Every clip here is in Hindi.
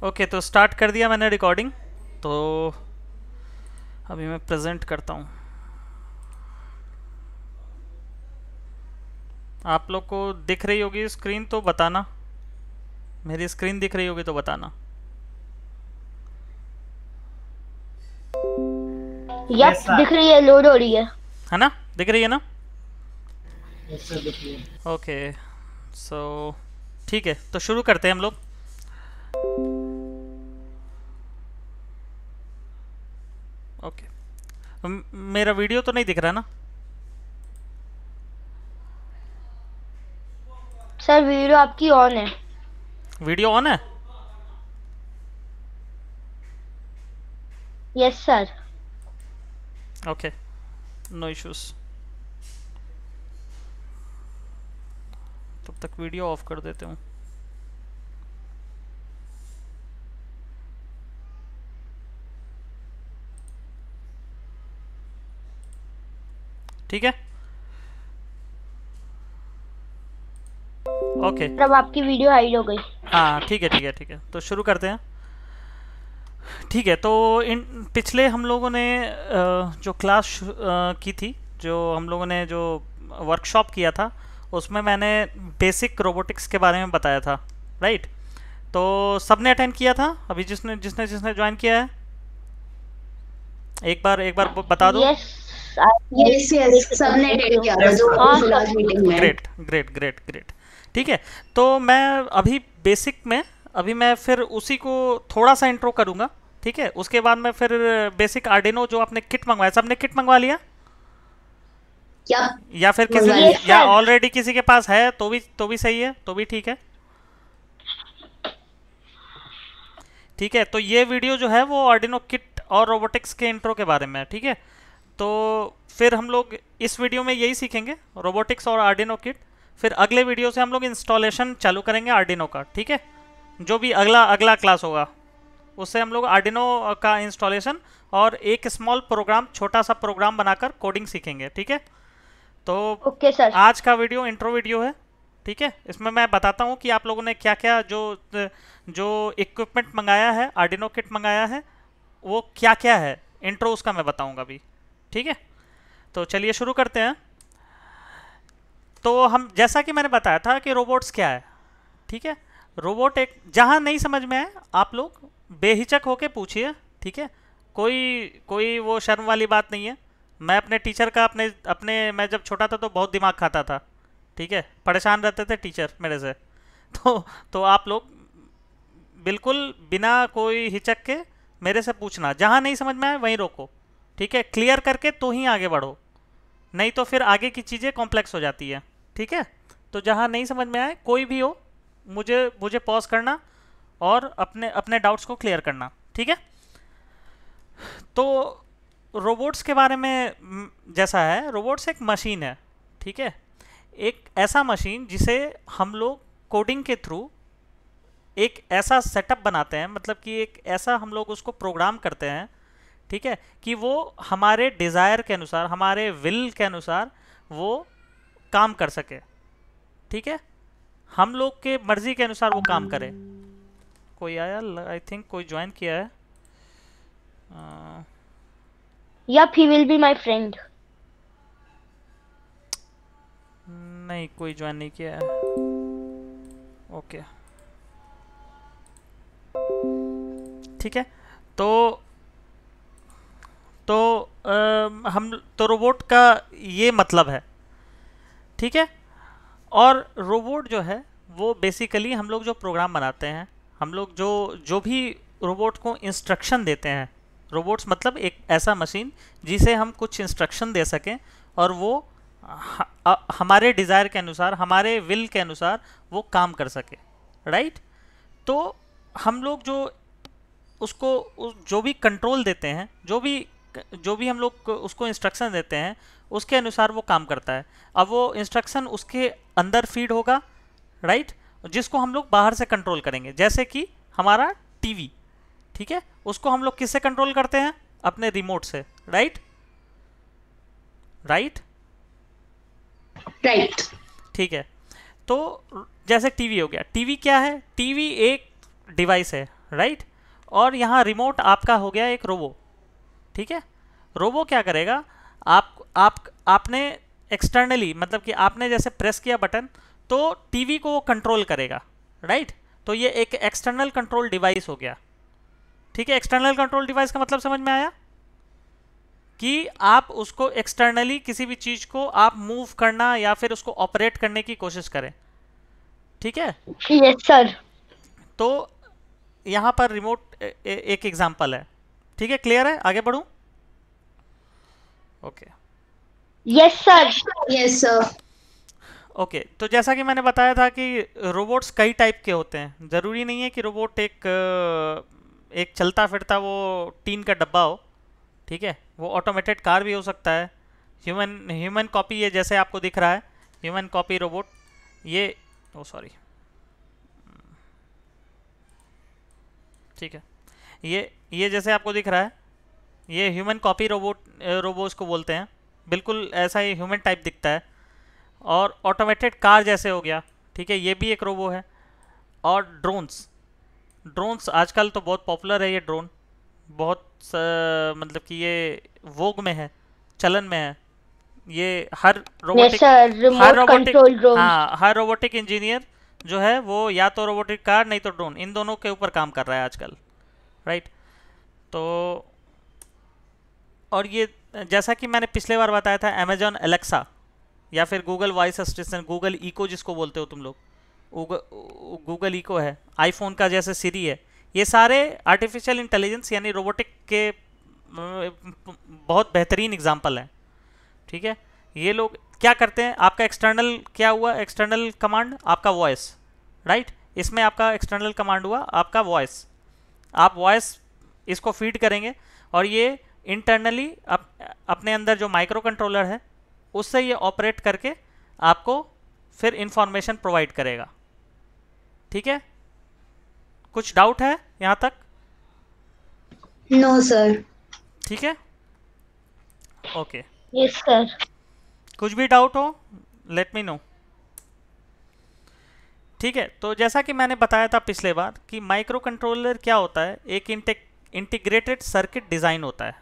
ओके, तो स्टार्ट कर दिया मैंने रिकॉर्डिंग। तो अभी मैं प्रेजेंट करता हूँ। आप लोग को दिख रही होगी स्क्रीन तो बताना। मेरी स्क्रीन दिख रही होगी तो बताना। यप, दिख रही है, लोड हो रही है। है ना? दिख रही है ना? Yes, sir, दिख रही है। ओके, सो ठीक है, तो शुरू करते हैं हम लोग। ओके, मेरा वीडियो तो नहीं दिख रहा ना? सर वीडियो आपकी ऑन है। वीडियो ऑन है? Yes sir. Okay, no issues. तब तक वीडियो ऑफ कर देते हूँ। ठीक है, ओके। अब आपकी वीडियो हाइड हो गई। हाँ ठीक है, ठीक है, ठीक है, तो शुरू करते हैं। ठीक है, तो इन पिछले हम लोगों ने जो क्लास की थी, जो हम लोगों ने जो वर्कशॉप किया था, उसमें मैंने बेसिक रोबोटिक्स के बारे में बताया था, राइट? तो सबने अटेंड किया था अभी? जिसने जिसने जिसने ज्वाइन किया है, एक बार बता दो। यस। यस यस, सबने अटेंड किया था जो हाँ लास्ट सर। मीटिंग में। Great great great great. ठीक है, तो मैं अभी बेसिक में, अभी मैं फिर उसी को थोड़ा सा इंट्रो करूंगा। ठीक है, उसके बाद मैं फिर बेसिक आर्डिनो जो आपने किट मंगवाया, सबने किट मंगवा लिया? क्या या फिर किसी, मंगा यस लिया? या सर। ऑलरेडी किसी के पास है तो भी सही है, तो भी ठीक है। ठीक है, तो ये वीडियो जो है वो आर्डिनो किट और रोबोटिक्स के इंट्रो के बारे में है। ठीक है, तो फिर हम लोग इस वीडियो में यही सीखेंगे, रोबोटिक्स और आर्डिनो किट। फिर अगले वीडियो से हम लोग इंस्टॉलेशन चालू करेंगे आर्डिनो का। ठीक है, जो भी अगला अगला क्लास होगा उससे हम लोग आर्डिनो का इंस्टॉलेशन और एक स्मॉल प्रोग्राम, छोटा सा प्रोग्राम बनाकर कोडिंग सीखेंगे। ठीक है, तो ओके सर। आज का वीडियो इंट्रो वीडियो है। ठीक है, इसमें मैं बताता हूँ कि आप लोगों ने क्या क्या जो जो इक्विपमेंट मंगाया है, आर्डिनो किट मंगाया है, वो क्या क्या है, इंट्रो उसका मैं बताऊंगा अभी। ठीक है, तो चलिए शुरू करते हैं। तो हम, जैसा कि मैंने बताया था कि रोबोट्स क्या है। ठीक है, रोबोट एक, जहाँ नहीं समझ में आए आप लोग बेहिचक होके पूछिए। ठीक है, कोई कोई वो शर्म वाली बात नहीं है। मैं अपने टीचर का, अपने अपने मैं जब छोटा था तो बहुत दिमाग खाता था। ठीक है, परेशान रहते थे टीचर मेरे से। तो आप लोग बिल्कुल बिना कोई हिचक के मेरे से पूछना, जहाँ नहीं समझ में आए वहीं रोको। ठीक है, क्लियर करके तो ही आगे बढ़ो, नहीं तो फिर आगे की चीज़ें कॉम्प्लेक्स हो जाती है। ठीक है, तो जहाँ नहीं समझ में आए कोई भी हो, मुझे मुझे पॉज करना और अपने अपने डाउट्स को क्लियर करना। ठीक है, तो रोबोट्स के बारे में जैसा है, रोबोट्स एक मशीन है। ठीक है, एक ऐसा मशीन जिसे हम लोग कोडिंग के थ्रू एक ऐसा सेटअप बनाते हैं, मतलब कि एक ऐसा हम लोग उसको प्रोग्राम करते हैं। ठीक है, कि वो हमारे डिज़ायर के अनुसार, हमारे विल के अनुसार वो काम कर सके। ठीक है, हम लोग के मर्जी के अनुसार वो काम करे। कोई आया, आई थिंक कोई ज्वाइन किया है। Yup, he will be my friend. नहीं, कोई ज्वाइन नहीं किया है। ओके, ठीक है, तो तो हम तो रोबोट का ये मतलब है। ठीक है, और रोबोट जो है वो बेसिकली हम लोग जो प्रोग्राम बनाते हैं, हम लोग जो जो भी रोबोट को इंस्ट्रक्शन देते हैं, रोबोट्स मतलब एक ऐसा मशीन जिसे हम कुछ इंस्ट्रक्शन दे सकें और वो हमारे डिज़ायर के अनुसार, हमारे विल के अनुसार वो काम कर सके। राइट? तो हम लोग जो उसको जो भी कंट्रोल देते हैं, जो भी हम लोग उसको इंस्ट्रक्शन देते हैं, उसके अनुसार वो काम करता है। अब वो इंस्ट्रक्शन उसके अंदर फीड होगा, राइट, जिसको हम लोग बाहर से कंट्रोल करेंगे, जैसे कि हमारा टीवी। ठीक है, उसको हम लोग किससे कंट्रोल करते हैं? अपने रिमोट से। राइट? राइट? राइट। ठीक है, तो जैसे टीवी हो गया, टीवी क्या है? टीवी एक डिवाइस है, राइट। और यहाँ रिमोट आपका हो गया एक रोबो, ठीक है। रोबो क्या करेगा, आपने एक्सटर्नली, मतलब कि आपने जैसे प्रेस किया बटन तो टीवी को वो कंट्रोल करेगा, राइट। तो ये एक एक्सटर्नल कंट्रोल डिवाइस हो गया, ठीक है। एक्सटर्नल कंट्रोल डिवाइस का मतलब समझ में आया कि आप उसको एक्सटर्नली किसी भी चीज को आप मूव करना या फिर उसको ऑपरेट करने की कोशिश करें, ठीक है। Yes sir. तो यहाँ पर रिमोट एक एग्जांपल है, ठीक है। क्लियर है, आगे बढ़ूं? Okay. Yes sir. Yes sir. Okay, तो जैसा कि मैंने बताया था कि रोबोट्स कई टाइप के होते हैं। ज़रूरी नहीं है कि रोबोट एक चलता फिरता वो टीन का डब्बा हो, ठीक है। वो ऑटोमेटेड कार भी हो सकता है। ह्यूमन कॉपी, ये जैसे आपको दिख रहा है ह्यूमन कॉपी रोबोट, ये ओ सॉरी, ठीक है। ये जैसे आपको दिख रहा है, ये ह्यूमन कॉपी रोबोट्स को बोलते हैं। बिल्कुल ऐसा ही ह्यूमन टाइप दिखता है। और ऑटोमेटेड कार जैसे हो गया, ठीक है, ये भी एक रोबो है। और ड्रोन्स आजकल तो बहुत पॉपुलर है। ये ड्रोन बहुत मतलब कि ये वोग में है, चलन में है। ये हर रोबोटिक रिमोट कंट्रोल ड्रोन। हाँ, हर रोबोटिक इंजीनियर जो है वो या तो रोबोटिक कार नहीं तो ड्रोन, इन दोनों के ऊपर काम कर रहा है आजकल, राइट। तो और ये जैसा कि मैंने पिछले बार बताया था, अमेजॉन एलेक्सा या फिर Google voice assistant, Google Echo जिसको बोलते हो तुम लोग, गूगल इको है, आईफोन का जैसे सिरी है, ये सारे आर्टिफिशियल इंटेलिजेंस यानी रोबोटिक के बहुत बेहतरीन एग्जाम्पल हैं, ठीक है। ये लोग क्या करते हैं, आपका एक्सटर्नल क्या हुआ, एक्सटर्नल कमांड आपका वॉइस, राइट। इसमें आपका एक्सटर्नल कमांड हुआ आपका वॉइस। आप वॉइस इसको फीड करेंगे और ये इंटरनली अपने अंदर जो माइक्रो कंट्रोलर है उससे ये ऑपरेट करके आपको फिर इंफॉर्मेशन प्रोवाइड करेगा, ठीक है। कुछ डाउट है यहाँ तक? No sir. ठीक है, ओके। Yes sir. कुछ भी डाउट हो लेट मी नो, ठीक है। तो जैसा कि मैंने बताया था पिछले बार कि माइक्रो कंट्रोलर क्या होता है, एक इंटीग्रेटेड सर्किट डिज़ाइन होता है।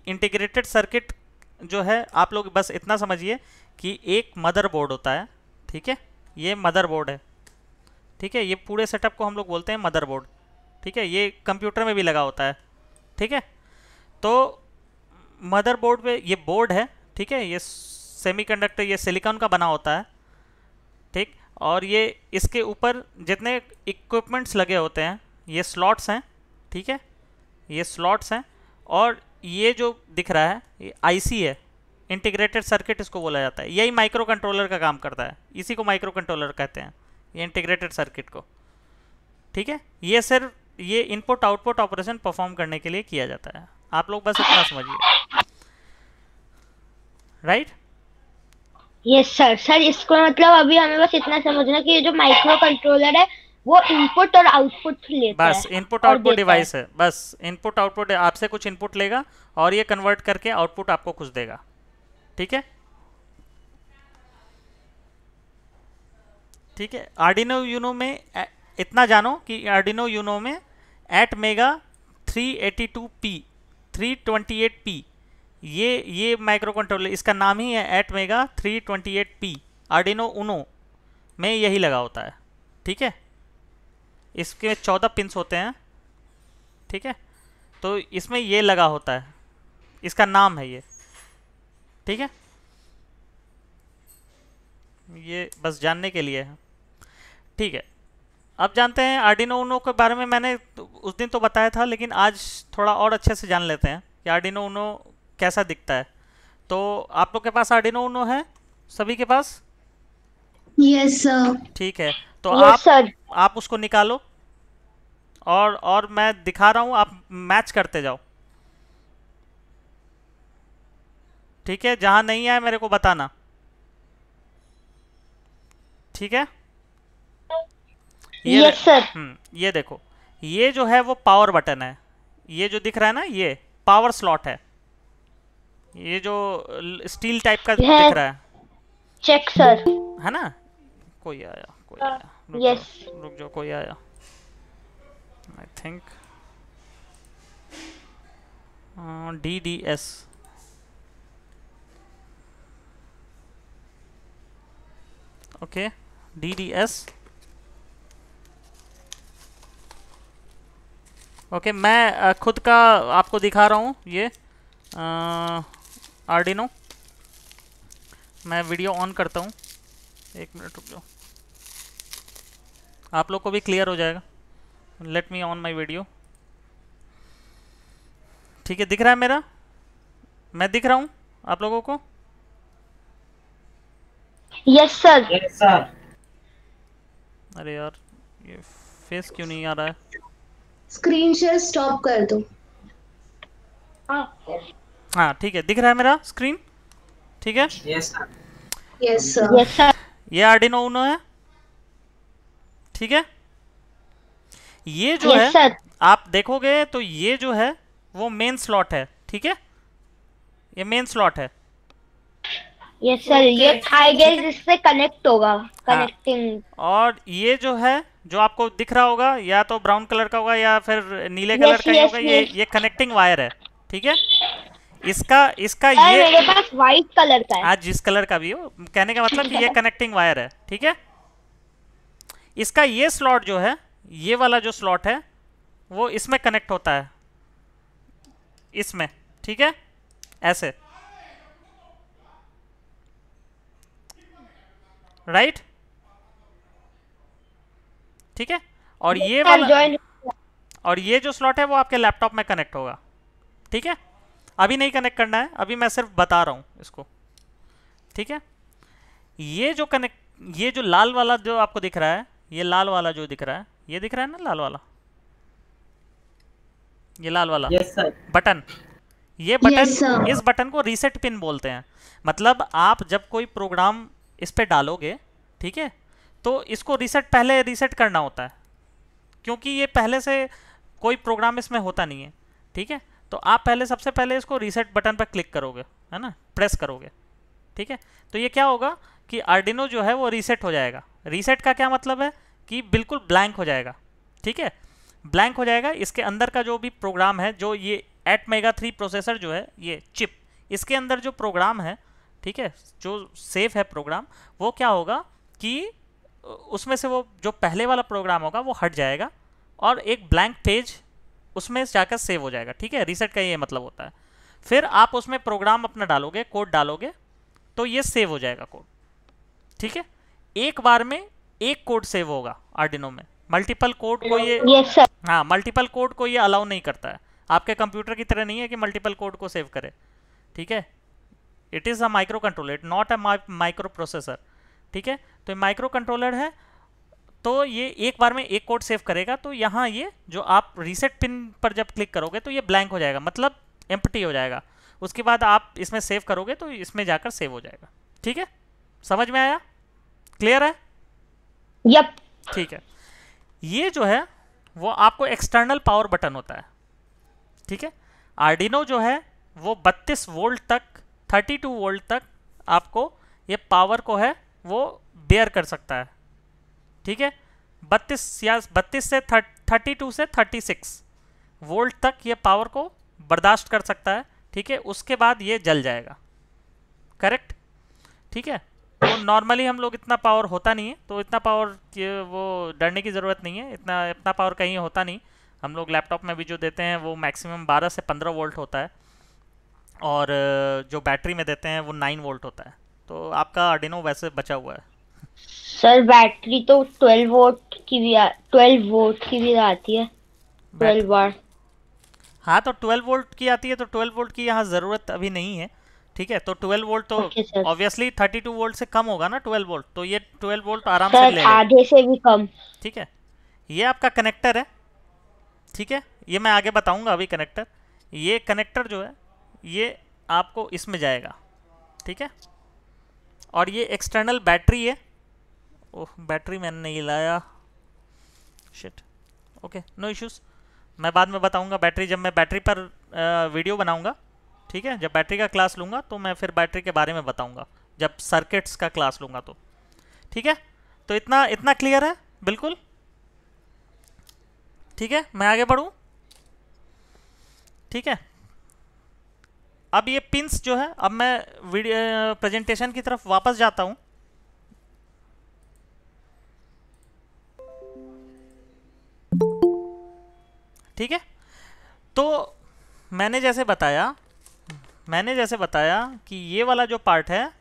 इंटीग्रेटेड सर्किट जो है, आप लोग बस इतना समझिए कि एक मदरबोर्ड होता है, ठीक है। ये मदरबोर्ड है, ठीक है। ये पूरे सेटअप को हम लोग बोलते हैं मदरबोर्ड, ठीक है। ये कंप्यूटर में भी लगा होता है, ठीक है। तो मदरबोर्ड पे ये बोर्ड है, ठीक है। ये सेमीकंडक्टर, ये सिलिकॉन का बना होता है, ठीक। और ये इसके ऊपर जितने इक्विपमेंट्स लगे होते हैं ये स्लॉट्स हैं, ठीक है। ये स्लॉट्स हैं और ये जो दिख रहा है ये आईसी है, इंटीग्रेटेड सर्किट इसको बोला जाता है। यही माइक्रो कंट्रोलर का काम करता है, इसी को माइक्रो कंट्रोलर कहते हैं, ये इंटीग्रेटेड सर्किट को, ठीक है। ये सिर्फ ये इनपुट आउटपुट ऑपरेशन परफॉर्म करने के लिए किया जाता है। आप लोग बस इतना समझिए, राइट। Yes sir. सर इसको मतलब अभी हमें बस इतना समझना कि ये जो माइक्रो कंट्रोलर है वो इनपुट और आउटपुट लेता है, बस इनपुट आउटपुट डिवाइस है। बस इनपुट आउटपुट, आपसे कुछ इनपुट लेगा और ये कन्वर्ट करके आउटपुट आपको कुछ देगा, ठीक है। ठीक है, आर्डिनो यूनो में इतना जानो कि आर्डिनो यूनो में एटमेगा 382P 328P ये माइक्रो कंट्रोलर, इसका नाम ही है एटमेगा 328P। आर्डिनो उनो में यही लगा होता है, ठीक है। इसके 14 पिंस होते हैं, ठीक है। तो इसमें ये लगा होता है, इसका नाम है ये, ठीक है। ये बस जानने के लिए है, ठीक है। अब जानते हैं आर्डिनो उनो के बारे में। मैंने उस दिन तो बताया था, लेकिन आज थोड़ा और अच्छे से जान लेते हैं कि आर्डिनो उनो कैसा दिखता है। तो आप लोग के पास आर्डिनो उनो है, सभी के पास? Yes sir. ठीक है, तो यस सर। आप उसको निकालो और मैं दिखा रहा हूँ, आप मैच करते जाओ, ठीक है। जहां नहीं आए मेरे को बताना, ठीक है। Yes sir. ये देखो, ये जो है वो पावर बटन है। ये जो दिख रहा है ना, ये पावर स्लॉट है। ये जो स्टील टाइप का दिख रहा है, चेक सर, है ना। कोई आया, यस। रुक जाओ, कोई आया। I think DDS. Okay, DDS. Okay, मैं खुद का आपको दिखा रहा हूँ ये आर्डिनो. मैं वीडियो ऑन करता हूँ, 1 मिनट रुक जाओ, आप लोग को भी क्लियर हो जाएगा. Let me on my video. ठीक है, दिख रहा है मेरा? मैं दिख रहा हूँ आप लोगों को? Yes sir. Yes sir. अरे यार, ये फेस क्यों नहीं आ रहा है? स्क्रीन शेयर स्टॉप कर दो. हाँ ठीक है, दिख रहा है मेरा स्क्रीन? ठीक है. Yes sir. Yes sir. Yes sir. ये आर्डिनो ऊनो है. ठीक है, ये जो यस है सर. आप देखोगे तो ये जो है वो मेन स्लॉट है. ठीक है, ये मेन स्लॉट है. Yes sir. ये आई गेस इससे कनेक्ट होगा. कनेक्टिंग. और ये जो है, जो आपको दिख रहा होगा, या तो ब्राउन कलर का होगा या फिर नीले कलर Yes, का ही yes, होगा. yes. ये कनेक्टिंग वायर है. ठीक है, इसका सर ये मेरे पास व्हाइट कलर का है. आज जिस कलर का भी हो, कहने का मतलब कि ये कनेक्टिंग वायर है. ठीक है, इसका ये स्लॉट जो है, ये वाला जो स्लॉट है वो इसमें कनेक्ट होता है, इसमें. ठीक है, ऐसे. राइट. ठीक है, और ये सर वाला ज्वाइन. और ये जो स्लॉट है वो आपके लैपटॉप में कनेक्ट होगा. ठीक है, अभी नहीं कनेक्ट करना है, अभी मैं सिर्फ बता रहा हूँ इसको. ठीक है, ये जो लाल वाला जो आपको दिख रहा है, ये लाल वाला जो दिख रहा है, ये दिख रहा है ना लाल वाला, ये लाल वाला यस सर. बटन. ये बटन, Yes, sir. इस बटन को रीसेट पिन बोलते हैं. मतलब आप जब कोई प्रोग्राम इस पे डालोगे, ठीक है, तो इसको पहले रीसेट करना होता है, क्योंकि ये पहले से कोई प्रोग्राम इसमें होता नहीं है. ठीक है, तो आप सबसे पहले इसको रीसेट बटन पर क्लिक करोगे, है ना, प्रेस करोगे. ठीक है, तो ये क्या होगा कि आर्डिनो जो है वो रीसेट हो जाएगा. रीसेट का क्या मतलब है कि बिल्कुल ब्लैंक हो जाएगा. ठीक है, ब्लैंक हो जाएगा. इसके अंदर का जो भी प्रोग्राम है, जो ये ATmega3 प्रोसेसर जो है, ये चिप, इसके अंदर जो प्रोग्राम है, ठीक है, जो सेफ है प्रोग्राम, वो क्या होगा कि उसमें से वो जो पहले वाला प्रोग्राम होगा वो हट जाएगा और एक ब्लैंक पेज उसमें जाकर सेव हो जाएगा. ठीक है, रीसेट का ये मतलब होता है. फिर आप उसमें प्रोग्राम अपना डालोगे, कोड डालोगे, तो ये सेव हो जाएगा कोड. ठीक है, एक बार में एक कोड सेव होगा आर्डिनो में. मल्टीपल कोड को ये, यस सर. हाँ, मल्टीपल कोड को ये अलाउ नहीं करता है. आपके कंप्यूटर की तरह नहीं है कि मल्टीपल कोड को सेव करे. ठीक है, it is a micro controller, it not a micro processor. ठीक है, तो माइक्रो कंट्रोलर है, तो ये एक बार में एक कोड सेव करेगा. तो यहाँ ये जो आप रीसेट पिन पर जब क्लिक करोगे तो ये ब्लैंक हो जाएगा, मतलब एम्प्टी हो जाएगा. उसके बाद आप इसमें सेव करोगे तो इसमें जाकर सेव हो जाएगा. ठीक है, समझ में आया? क्लियर है? यप. ठीक है, ये जो है वो आपको एक्सटर्नल पावर बटन होता है. ठीक है, आर्डिनो जो है वो 32 वोल्ट तक, 32 वोल्ट तक आपको ये पावर को है वो बेयर कर सकता है. ठीक है, 32 से 32 से 36 वोल्ट तक ये पावर को बर्दाश्त कर सकता है. ठीक है, उसके बाद ये जल जाएगा. करेक्ट. ठीक है, तो नॉर्मली हम लोग इतना पावर होता नहीं है, तो इतना पावर वो डरने की ज़रूरत नहीं है. इतना पावर कहीं होता नहीं. हम लोग लैपटॉप में भी जो देते हैं वो मैक्सिमम 12 से 15 वोल्ट होता है, और जो बैटरी में देते हैं वो 9 वोल्ट होता है. तो आपका आर्डिनो वैसे बचा हुआ है. सर बैटरी तो 12 वोल्ट की भी 12 वोल्ट की भी आती है. 12 वाट. हाँ, तो 12 वोल्ट की आती है, तो 12 वोल्ट की यहाँ ज़रूरत अभी नहीं है. ठीक है, तो 12 वोल्ट तो Okay, sir. ऑब्वियसली 32 वोल्ट से कम होगा ना 12 वोल्ट, तो ये 12 वोल्ट आराम से सर ले लेगा. आधे से भी कम. ठीक है, ये आपका कनेक्टर है. ठीक है, ये मैं आगे बताऊंगा अभी कनेक्टर. ये कनेक्टर जो है ये आपको इसमें जाएगा. ठीक है, और ये एक्सटर्नल बैटरी है. ओह, बैटरी मैंने नहीं लाया, शिट. ओके, नो इश्यूज, मैं बाद में बताऊंगा बैटरी, जब मैं बैटरी पर वीडियो बनाऊंगा. ठीक है, जब बैटरी का क्लास लूँगा तो मैं फिर बैटरी के बारे में बताऊंगा, जब सर्किट्स का क्लास लूँगा तो. ठीक है, तो इतना क्लियर है बिल्कुल. ठीक है, मैं आगे बढ़ूं। ठीक है, अब ये पिंस जो है, अब मैं वीडियो प्रेजेंटेशन की तरफ वापस जाता हूं। ठीक है, तो मैंने जैसे बताया कि ये वाला जो पार्ट है,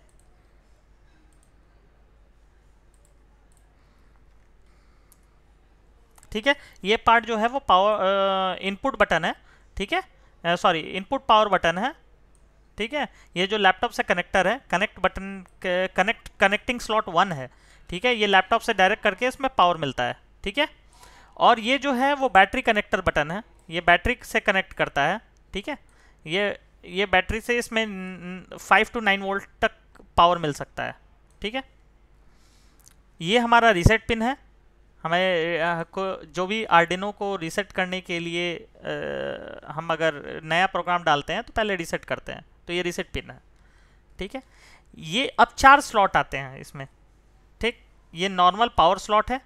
ठीक है, ये पार्ट जो है वो पावर इनपुट बटन है। ठीक है, सॉरी, इनपुट पावर बटन है। ठीक है, ये जो लैपटॉप से कनेक्टर है, कनेक्टिंग स्लॉट 1 है। ठीक है, ये लैपटॉप से डायरेक्ट करके इसमें पावर मिलता है। ठीक है, और ये जो है वो बैटरी कनेक्टर बटन है, ये बैटरी से कनेक्ट करता है। ठीक है, ये बैटरी से इसमें 5 to 9 वोल्ट तक पावर मिल सकता है। ठीक है, ये हमारा रीसेट पिन है। हमें को जो भी आर्डिनो को रीसेट करने के लिए हम अगर नया प्रोग्राम डालते हैं तो पहले रीसेट करते हैं, तो ये रीसेट पिन है। ठीक है, ये अब 4 स्लॉट आते हैं इसमें। ठीक, ये नॉर्मल पावर स्लॉट है।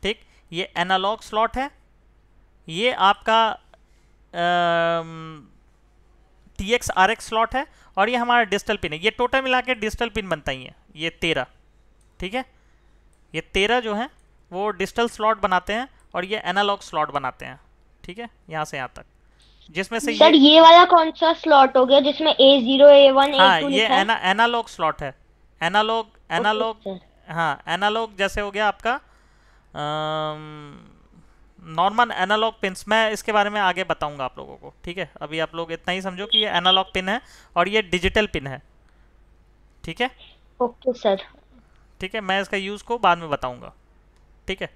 ठीक, ये एनालॉग स्लॉट है, ये आपका TX RX स्लॉट है, और ये हमारा डिजिटल पिन है। ये टोटल मिला के डिजिटल पिन बनता ही है, ये 13। ठीक है, ये 13 जो है वो डिजिटल स्लॉट बनाते हैं, और ये एनालॉग स्लॉट बनाते हैं। ठीक है, यहाँ से यहाँ तक, जिसमें से सर ये वाला कौन सा स्लॉट हो गया जिसमें A0 A1 हाँ, A2 ये लिखा है? एनालॉग स्लॉट है। Analogue sir. हाँ, एनालॉग जैसे हो गया आपका नॉर्मल एनालॉग पिन्स। मैं इसके बारे में आगे बताऊंगा आप लोगों को। ठीक है, अभी आप लोग इतना ही समझो कि ये एनालॉग पिन है और ये डिजिटल पिन है। ठीक है, ओके सर। ठीक है, मैं इसका यूज़ को बाद में बताऊंगा। ठीक है,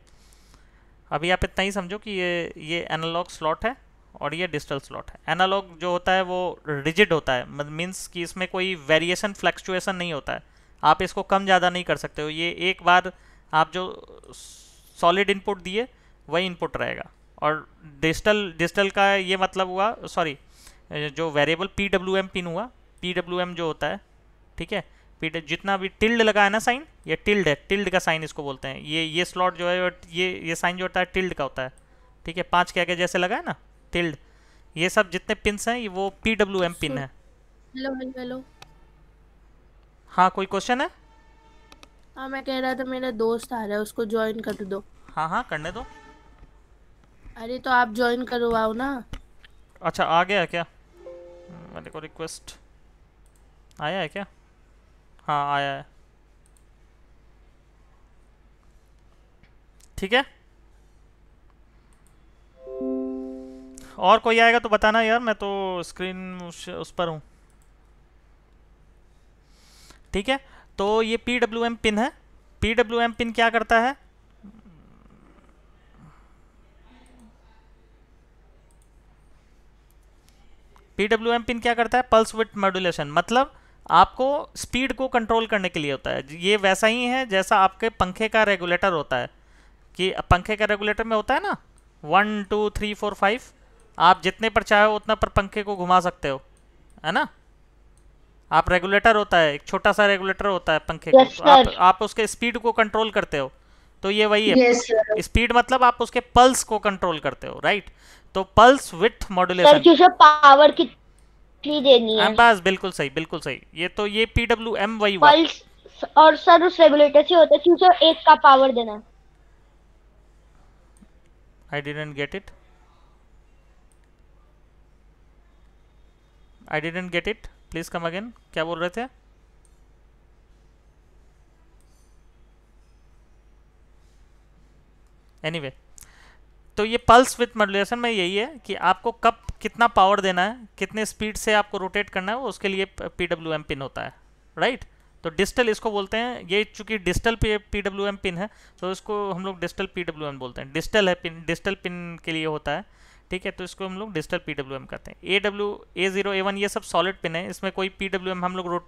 अभी आप इतना ही समझो कि ये एनालॉग स्लॉट है और ये डिजिटल स्लॉट है। एनालॉग जो होता है वो रिजिड होता है, मीन्स कि इसमें कोई वेरिएशन फ्लक्चुएशन नहीं होता है, आप इसको कम ज़्यादा नहीं कर सकते हो। ये एक बार आप जो सॉलिड इनपुट दिए वही इनपुट रहेगा। और डिजिटल का ये मतलब हुआ, सॉरी, जो वेरिएबल PWM पिन हुआ, PWM जो होता है, ठीक है, जितना भी टिल्ड लगा है ना साइन, ये टिल्ड है, टिल्ड का साइन इसको बोलते हैं। ये स्लॉट जो है, ये साइन जो होता है टिल्ड का होता है। ठीक है, 5 के आगे जैसे लगा है ना टिल्ड, ये सब जितने पिन्स हैं वो PWM पिन है। Hello hello hello. हाँ, कोई क्वेश्चन है? हाँ, मैं कह रहा था मेरा दोस्त आ रहा है, उसको ज्वाइन कर दो। हाँ हाँ, करने दो। अरे तो आप ज्वाइन करवाओ ना। अच्छा, आ गया है क्या? मेरे को रिक्वेस्ट आया है क्या? हाँ, आया है। ठीक है, और कोई आएगा तो बताना यार, मैं तो स्क्रीन उस पर हूँ। ठीक है, तो ये PWM पिन है। PWM पिन क्या करता है? PWM पिन क्या करता है? पल्स विड्थ मॉड्यूलेशन, मतलब आपको स्पीड को कंट्रोल करने के लिए होता है। ये वैसा ही है जैसा आपके पंखे का रेगुलेटर होता है, कि पंखे का रेगुलेटर में होता है ना 1 2 3 4 5, आप जितने पर चाहो उतना पर पंखे को घुमा सकते हो, है ना। आप रेगुलेटर होता है, एक छोटा सा रेगुलेटर होता है पंखे को, तो आप उसके स्पीड को कंट्रोल करते हो। तो ये वही है, स्पीड मतलब आप उसके पल्स को कंट्रोल करते हो, राइट। तो पल्स विड्थ मॉड्यूलेशन, पावर कितनी देनी है? बस बिल्कुल सही, बिल्कुल सही। ये PWM वही हुआ। पल्स, और सर उस रेगुलेटर से होता है कि उसे 1 का पावर देना है। I didn't get it. I didn't get it. Please come again. क्या बोल रहे थे? Anyway, तो ये पल्स विथ मॉड्यूलेशन में यही है कि आपको कब कितना पावर देना है, कितने स्पीड से आपको रोटेट करना है, वो उसके लिए PWM पिन होता है, राइट। तो डिजिटल इसको बोलते हैं। ये चूंकि डिजिटल PWM पिन है तो इसको हम लोग डिजिटल PWM बोलते हैं। डिजिटल है पिन, डिजिटल पिन के लिए होता है, ठीक है, तो इसको हम लोग डिजिटल PWM करते हैं। A0 A1 ये सब सॉलिड पिन है, इसमें कोई PWM हम लोग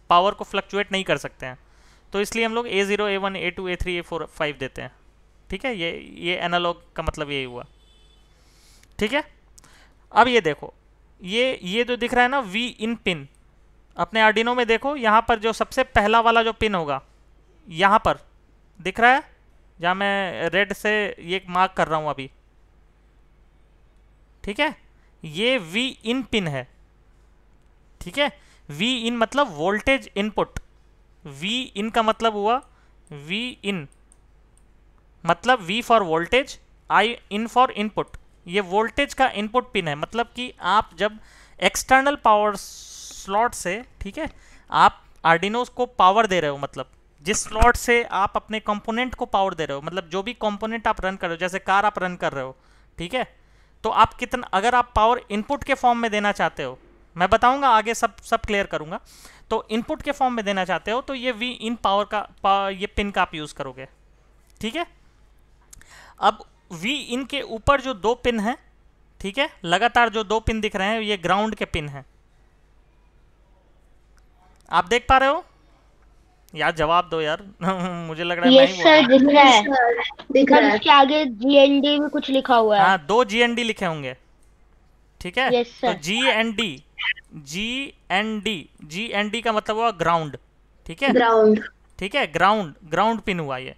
पावर को फ्लक्चुएट नहीं कर सकते हैं, तो इसलिए हम लोग A0 A1 A2 A3 A4 5 देते हैं। ठीक है, ये एनालॉग का मतलब यही हुआ। ठीक है, अब ये देखो, ये जो दिख रहा है ना V इन पिन, अपने आर्डिनो में देखो, यहाँ पर जो सबसे पहला वाला जो पिन होगा, यहाँ पर दिख रहा है, जहाँ मैं रेड से ये मार्क कर रहा हूँ अभी, ठीक है, ये वी इन पिन है, ठीक है। वी इन मतलब वोल्टेज इनपुट, वी इन का मतलब हुआ, वी इन मतलब V for voltage, I in for input. ये वोल्टेज का इनपुट पिन है, मतलब कि आप जब एक्सटर्नल पावर स्लॉट से, ठीक है, आप आर्डिनो को पावर दे रहे हो, मतलब जिस स्लॉट से आप अपने कंपोनेंट को पावर दे रहे हो, मतलब जो भी कंपोनेंट आप रन कर रहे हो, जैसे कार आप रन कर रहे हो, ठीक है, तो आप कितना, अगर आप पावर इनपुट के फॉर्म में देना चाहते हो, मैं बताऊंगा आगे, सब क्लियर करूंगा, तो इनपुट के फॉर्म में देना चाहते हो तो ये वी इन पावर का ये पिन का आप यूज करोगे, ठीक है। अब वी इन के ऊपर जो दो पिन है, ठीक है, लगातार जो दो पिन दिख रहे हैं, ये ग्राउंड के पिन हैं, आप देख पा रहे हो यार? जवाब दो यार। मुझे लग रहा है यस सर, दिख रहा है, दिख रहा है। इसके आगे GND भी कुछ लिखा हुआ है। हाँ, 2 GND लिखे होंगे, ठीक है। यस तो सर। GND का मतलब हुआ ग्राउंड, ठीक है, ग्राउंड, ठीक है, ग्राउंड पिन हुआ ये,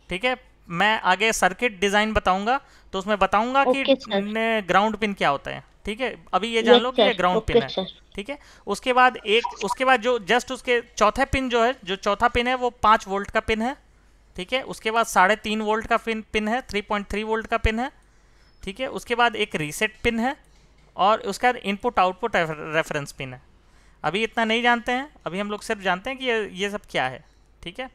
ठीक है। मैं आगे सर्किट डिजाइन बताऊंगा तो उसमें बताऊंगा कि ओके सर। ग्राउंड पिन क्या होता है, ठीक है। अभी ये जान लो कि ये ग्राउंड पिन है, सर। ठीक है। उसके बाद जो जस्ट उसके चौथे पिन जो है, जो चौथा पिन है वो 5 वोल्ट का पिन है, ठीक है। उसके बाद 3.5 वोल्ट का पिन है, 3.3 वोल्ट का पिन है, ठीक है। उसके बाद एक रीसेट पिन है, और उसके बाद इनपुट आउटपुट रेफरेंस पिन है। अभी इतना नहीं जानते हैं, अभी हम लोग सिर्फ जानते हैं कि ये सब क्या है, ठीक है।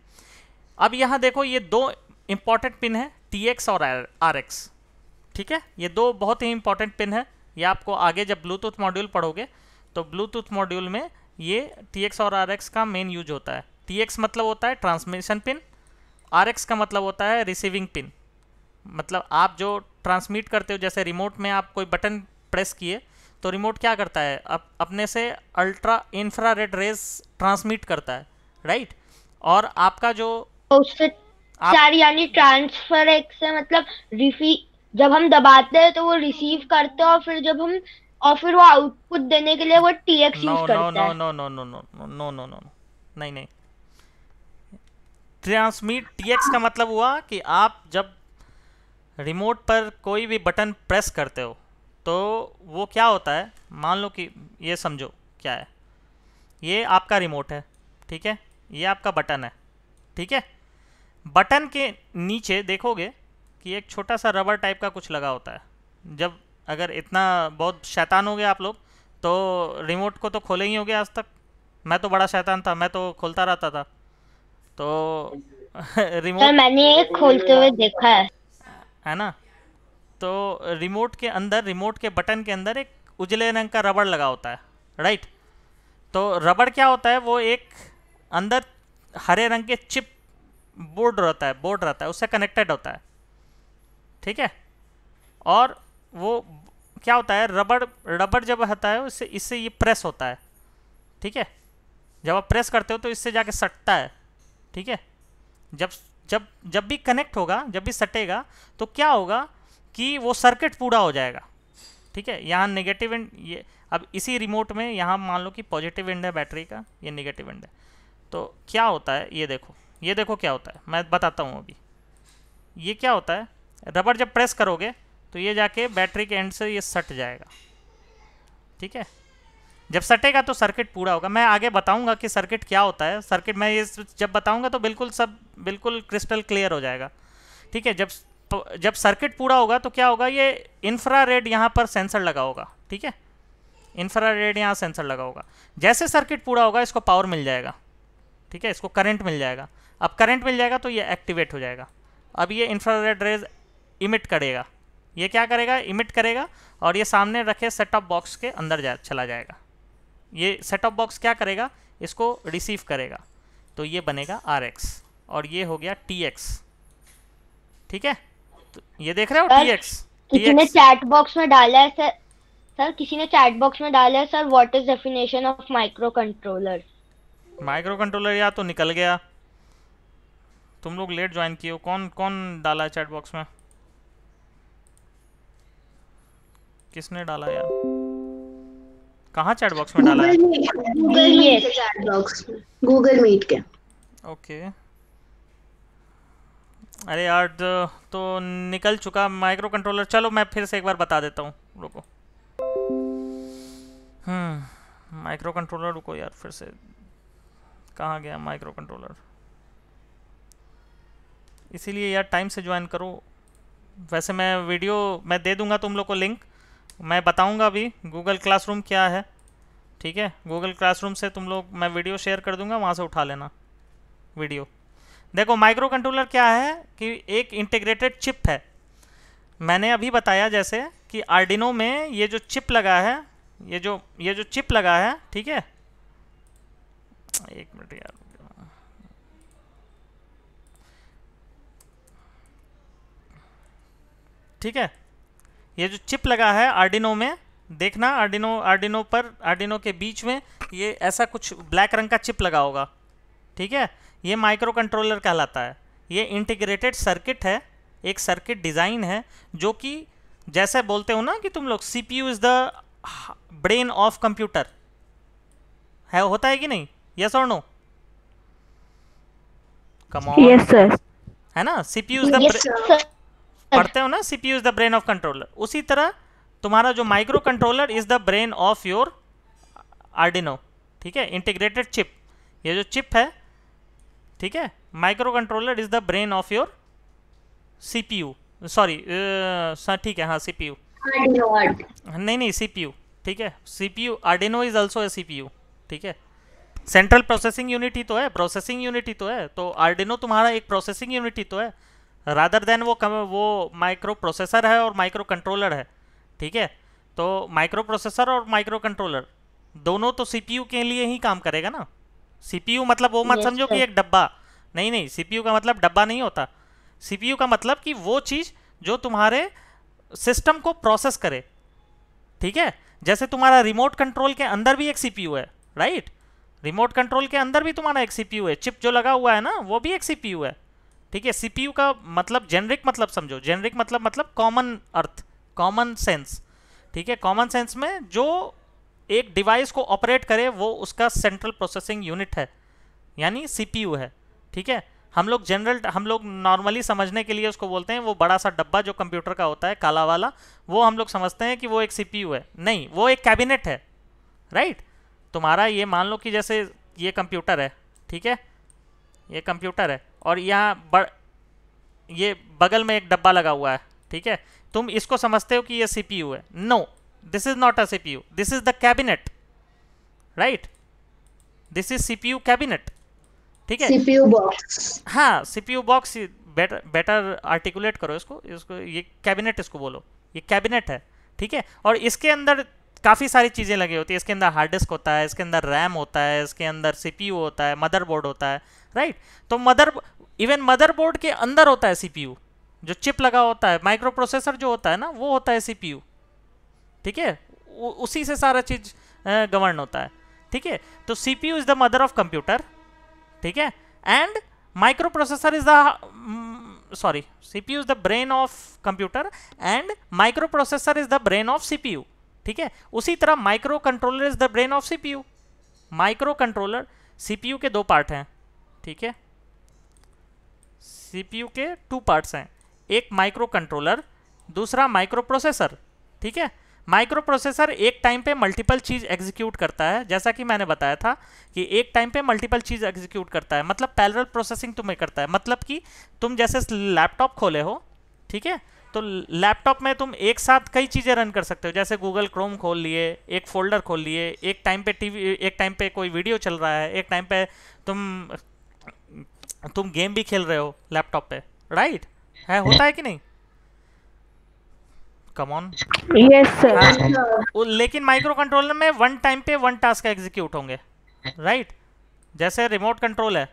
अब यहाँ देखो, ये 2 इंपॉर्टेंट पिन है, TX और RX, ठीक है। ये 2 बहुत ही इंपॉर्टेंट पिन है, ये आपको आगे जब ब्लूटूथ मॉड्यूल पढ़ोगे तो ब्लूटूथ मॉड्यूल में ये TX और RX का मेन यूज होता है। TX मतलब होता है ट्रांसमिशन पिन, RX का मतलब होता है रिसीविंग पिन। मतलब आप जो ट्रांसमिट करते हो, जैसे रिमोट में आप कोई बटन प्रेस किए तो रिमोट क्या करता है, अपने से अल्ट्रा इंफ्रारेड रेज ट्रांसमिट करता है, राइट। और आपका जो उससे सर यानी ट्रांसफर एक से मतलब जब हम दबाते हैं तो वो रिसीव करते हैं, और फिर वो आउटपुट देने के लिए वो TX यूज करता है। नो, नहीं। ट्रांसमिट TX का मतलब हुआ कि आप जब रिमोट पर कोई भी बटन प्रेस करते हो तो वो क्या होता है, मान लो कि ये समझो क्या है, ये आपका रिमोट है, ठीक है, ये आपका बटन है, ठीक है। बटन के नीचे देखोगे कि एक छोटा सा रबर टाइप का कुछ लगा होता है। जब अगर इतना बहुत शैतान हो गए आप लोग तो रिमोट को तो खोले ही होगे आज तक। मैं तो बड़ा शैतान था, मैं तो खोलता रहता था। तो रिमोट सर मैंने ये खोलते हुए देखा है ना। तो रिमोट के अंदर, रिमोट के बटन के अंदर एक उजले रंग का रबड़ लगा होता है, राइट। तो रबड़ क्या होता है, वो एक अंदर हरे रंग के चिप बोर्ड रहता है, उससे कनेक्टेड होता है, ठीक है। और वो क्या होता है, रबड़ जब होता है इससे ये प्रेस होता है, ठीक है। जब आप प्रेस करते हो तो इससे जाके सटता है, ठीक है। जब भी कनेक्ट होगा, जब भी सटेगा तो क्या होगा कि वो सर्किट पूरा हो जाएगा, ठीक है। यहाँ नेगेटिव एंड, ये अब इसी रिमोट में यहाँ मान लो कि पॉजिटिव एंड है बैटरी का, ये नेगेटिव एंड है। तो क्या होता है, ये देखो क्या होता है, मैं बताता हूँ अभी। ये क्या होता है, रबड़ जब प्रेस करोगे तो ये जाके बैटरी के एंड से ये सट जाएगा, ठीक है। जब सटेगा तो सर्किट पूरा होगा। मैं आगे बताऊंगा कि सर्किट क्या होता है। सर्किट मैं ये जब बताऊंगा तो बिल्कुल क्रिस्टल क्लियर हो जाएगा, ठीक है। जब सर्किट पूरा होगा तो क्या होगा, ये इंफ्रारेड यहाँ पर सेंसर लगा होगा, ठीक है। इंफ्रारेड यहाँ सेंसर लगा होगा। जैसे सर्किट पूरा होगा इसको पावर मिल जाएगा, ठीक है, इसको करंट मिल जाएगा। अब करंट मिल जाएगा तो ये एक्टिवेट हो जाएगा। अब ये इंफ्रारेड रेज इमिट करेगा, ये क्या करेगा, इमिट करेगा, और ये सामने रखे सेट टॉप बॉक्स के अंदर चला जाएगा। ये सेट टॉप बॉक्स क्या करेगा, इसको रिसीव करेगा, तो ये बनेगा RX और ये हो गया TX, ठीक है। तो ये देख रहे हो TX। किसी ने चैट बॉक्स में डाला है सर, किसी ने चैट बॉक्स में डाला है sir, what is definition of micro controller. Micro controller या तो निकल गया, तुम लोग लेट ज्वाइन किए हो। कौन डाला है चैट बॉक्स में, किसने डाला यार, कहाँ चैट बॉक्स में डाला है? गूगल मीट के चैट बॉक्स में, गूगल मीट के। ओके, अरे यार तो निकल चुका माइक्रो कंट्रोलर। चलो मैं फिर से एक बार बता देता हूँ। रुको, माइक्रो कंट्रोलर, रुको यार, फिर से कहाँ गया माइक्रो कंट्रोलर। इसीलिए यार टाइम से ज्वाइन करो। वैसे मैं वीडियो मैं दे दूंगा तुम लोग को लिंक, मैं बताऊंगा अभी गूगल क्लासरूम क्या है, ठीक है। गूगल क्लासरूम से तुम लोग, मैं वीडियो शेयर कर दूंगा, वहाँ से उठा लेना वीडियो। देखो माइक्रो कंट्रोलर क्या है कि एक इंटीग्रेटेड चिप है। मैंने अभी बताया जैसे कि आर्डिनो में ये जो चिप लगा है, ये जो चिप लगा है, ठीक है, एक मिनट यार, ठीक है, ये जो चिप लगा है आर्डिनो में, देखना आर्डिनो के बीच में ये ऐसा कुछ ब्लैक रंग का चिप लगा होगा, ठीक है। ये माइक्रो कंट्रोलर कहलाता है। ये इंटीग्रेटेड सर्किट है, एक सर्किट डिज़ाइन है जो कि जैसे बोलते हो ना कि तुम लोग CPU is the brain of computer, है, होता है कि नहीं, यस और no? Come on, yes sir. है ना, CPU is the, yes sir. पढ़ते हो ना, CPU is the brain of controller. उसी तरह तुम्हारा जो micro controller is the brain of your Arduino, ठीक है, इंटीग्रेटेड चिप। ये जो चिप है, ठीक है, micro controller is the brain of your CPU, sorry, ठीक है, हाँ सीपीयू, नहीं सीपीयू, ठीक है, CPU, Arduino is also a CPU, ठीक है। सेंट्रल प्रोसेसिंग यूनिट ही तो है, प्रोसेसिंग यूनिट ही तो है, तो आर्डिनो तुम्हारा एक प्रोसेसिंग यूनिट ही तो है, रादर देन वो माइक्रो प्रोसेसर है और माइक्रो कंट्रोलर है, ठीक है। तो माइक्रो प्रोसेसर और माइक्रो कंट्रोलर दोनों तो सीपीयू के लिए ही काम करेगा ना। सीपीयू मतलब वो मत समझो कि एक डब्बा, नहीं, सीपीयू का मतलब डब्बा नहीं होता। सीपीयू का मतलब कि वो चीज़ जो तुम्हारे सिस्टम को प्रोसेस करे, ठीक है। जैसे तुम्हारा रिमोट कंट्रोल के अंदर भी एक सीपीयू है, राइट, रिमोट कंट्रोल के अंदर भी तुम्हारा एक सीपीयू है, चिप जो लगा हुआ है ना वो भी एक सीपीयू है, ठीक है। सीपीयू का मतलब जेनरिक मतलब समझो, जेनरिक मतलब कॉमन अर्थ, कॉमन सेंस, ठीक है। कॉमन सेंस में जो एक डिवाइस को ऑपरेट करे वो उसका सेंट्रल प्रोसेसिंग यूनिट है, यानी सीपीयू है, ठीक है। हम लोग नॉर्मली समझने के लिए उसको बोलते हैं वो बड़ा सा डब्बा जो कंप्यूटर का होता है काला वाला, वो हम लोग समझते हैं कि वो एक सीपीयू है, नहीं, वो एक कैबिनेट है, राइट। तुम्हारा ये मान लो कि जैसे ये कंप्यूटर है, ठीक है, ये कंप्यूटर है और यहाँ ये बगल में एक डब्बा लगा हुआ है, ठीक है। तुम इसको समझते हो कि ये सीपीयू है, no, this is not a CPU, this is the cabinet, right, this is CPU cabinet, ठीक है, सीपीयू बॉक्स। हाँ, सीपीयू बॉक्स, बेटर आर्टिकुलेट करो इसको ये कैबिनेट इसको बोलो, ये कैबिनेट है, ठीक है। और इसके अंदर काफ़ी सारी चीज़ें लगी होती है, इसके अंदर हार्ड डिस्क होता है, इसके अंदर रैम होता है, इसके अंदर सीपीयू होता है, मदरबोर्ड होता है, राइट। तो इवन मदरबोर्ड के अंदर होता है सीपीयू, जो चिप लगा होता है, माइक्रो प्रोसेसर जो होता है ना वो होता है सीपीयू, ठीक है, उसी से सारा चीज गवर्न होता है, ठीक है। तो CPU is the mother of computer, ठीक है, and micro processor is the CPU is the brain of computer and micro processor is the brain of CPU, ठीक है। उसी तरह micro controller is the brain of CPU. Micro controller, CPU के दो पार्ट हैं, ठीक है, सीपीयू के 2 पार्ट्स हैं, एक माइक्रो कंट्रोलर, दूसरा माइक्रो प्रोसेसर, ठीक है। माइक्रो प्रोसेसर एक टाइम पे मल्टीपल चीज़ एग्जीक्यूट करता है, जैसा कि मैंने बताया था कि एक टाइम पे मल्टीपल चीज़ एग्जीक्यूट करता है, मतलब पैरेलल प्रोसेसिंग तुम्हें करता है। मतलब कि तुम जैसे लैपटॉप खोले हो, ठीक है, तो लैपटॉप में तुम एक साथ कई चीज़ें रन कर सकते हो, जैसे गूगल क्रोम खोल लिए, एक फोल्डर खोल लिए, एक टाइम पे टीवी, एक टाइम पे कोई वीडियो चल रहा है, एक टाइम पे तुम गेम भी खेल रहे हो लैपटॉप पे, राइट, है, होता है कि नहीं? कम ऑन, यस सर। लेकिन माइक्रो कंट्रोलर में वन टाइम पे वन टास्क एग्जीक्यूट होंगे, राइट, जैसे रिमोट कंट्रोल है,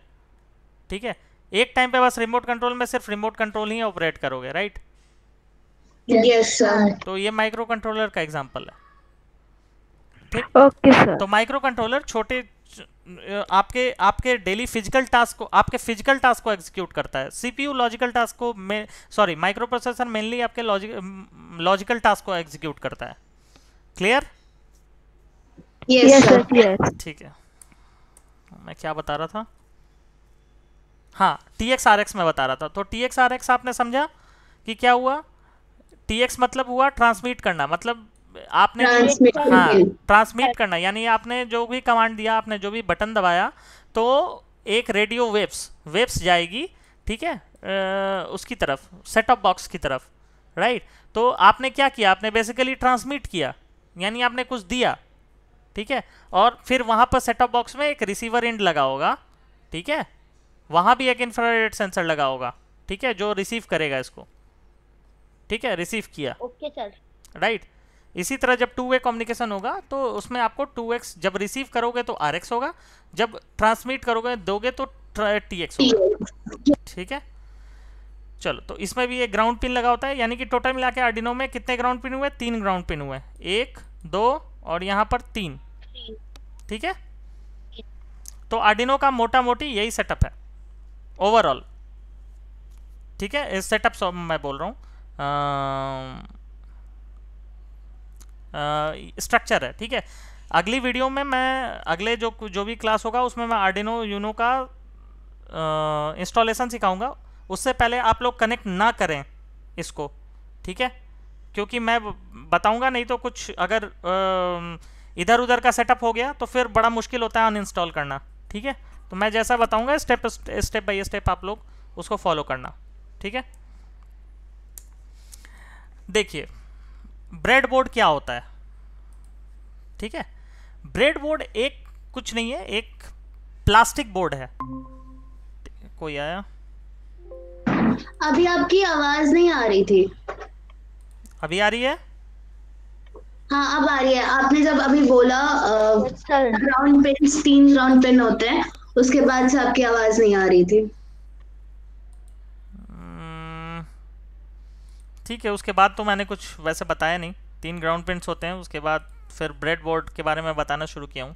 ठीक है, एक टाइम पे बस रिमोट कंट्रोल में सिर्फ रिमोट कंट्रोल ही ऑपरेट करोगे, राइट। Yes sir. तो ये माइक्रो कंट्रोलर का एग्जांपल है, ठीक। Okay sir. तो माइक्रो कंट्रोलर छोटे आपके डेली फिजिकल टास्क को, आपके फिजिकल टास्क को एग्जीक्यूट करता है। सीपीयू लॉजिकल टास्क को, माइक्रो प्रोसेसर मेनली आपके लॉजिकल टास्क को एग्जीक्यूट करता है। क्लियर? Yes sir. क्लियर। ठीक है, मैं क्या बता रहा था, हाँ, TX-RX में बता रहा था। तो TX-RX आपने समझा कि क्या हुआ, TX मतलब हुआ ट्रांसमिट करना, मतलब आपने ट्रांसमिट हाँ ट्रांसमिट करना, यानी आपने जो भी कमांड दिया, आपने जो भी बटन दबाया, तो एक रेडियो वेव्स जाएगी, ठीक है, उसकी तरफ, सेट टॉप बॉक्स की तरफ, राइट। तो आपने क्या किया, आपने बेसिकली ट्रांसमिट किया, यानी आपने कुछ दिया, ठीक है, और फिर वहां पर सेट टॉप बॉक्स में एक रिसीवर एंड लगा होगा, ठीक है, वहां भी एक इंफ्रारेड सेंसर लगा होगा, ठीक है, जो रिसीव करेगा इसको, ठीक है, रिसीव किया, ओके सर। राइट। इसी तरह जब 2 वे कम्युनिकेशन होगा तो उसमें आपको 2x, जब रिसीव करोगे तो RX होगा, जब ट्रांसमिट करोगे दोगे तो TX होगा, ठीक है। चलो, तो इसमें भी एक ग्राउंड पिन लगा होता है, यानी कि टोटल मिला के आर्डिनो में कितने ग्राउंड पिन हुए, 3 ग्राउंड पिन हुए, 1 2 और यहाँ पर 3, ठीक है। तो आर्डिनो का मोटा मोटी यही सेटअप है ओवरऑल, ठीक है। इस सेटअप मैं बोल रहा हूँ, स्ट्रक्चर है, ठीक है। अगली वीडियो में मैं, अगले जो भी क्लास होगा उसमें मैं आर्डिनो यूनो का इंस्टॉलेशन सिखाऊंगा। उससे पहले आप लोग कनेक्ट ना करें इसको, ठीक है, क्योंकि मैं बताऊंगा नहीं तो कुछ अगर इधर उधर का सेटअप हो गया तो फिर बड़ा मुश्किल होता है अनइंस्टॉल करना, ठीक है। तो मैं जैसा बताऊंगा स्टेप बाय स्टेप आप लोग उसको फॉलो करना, ठीक है। देखिए ब्रेडबोर्ड क्या होता है, ठीक है। ब्रेडबोर्ड एक कुछ नहीं है, एक प्लास्टिक बोर्ड है। कोई आया? अभी आपकी आवाज नहीं आ रही थी। अभी आ रही है? हाँ अब आ रही है। आपने जब अभी बोला sir ground pin, 3 ground pin होते हैं, उसके बाद से आपकी आवाज नहीं आ रही थी। ठीक है, उसके बाद तो मैंने कुछ वैसे बताया नहीं। 3 ग्राउंड पिन्स होते हैं, उसके बाद फिर ब्रेडबोर्ड के बारे में बताना शुरू किया हूँ,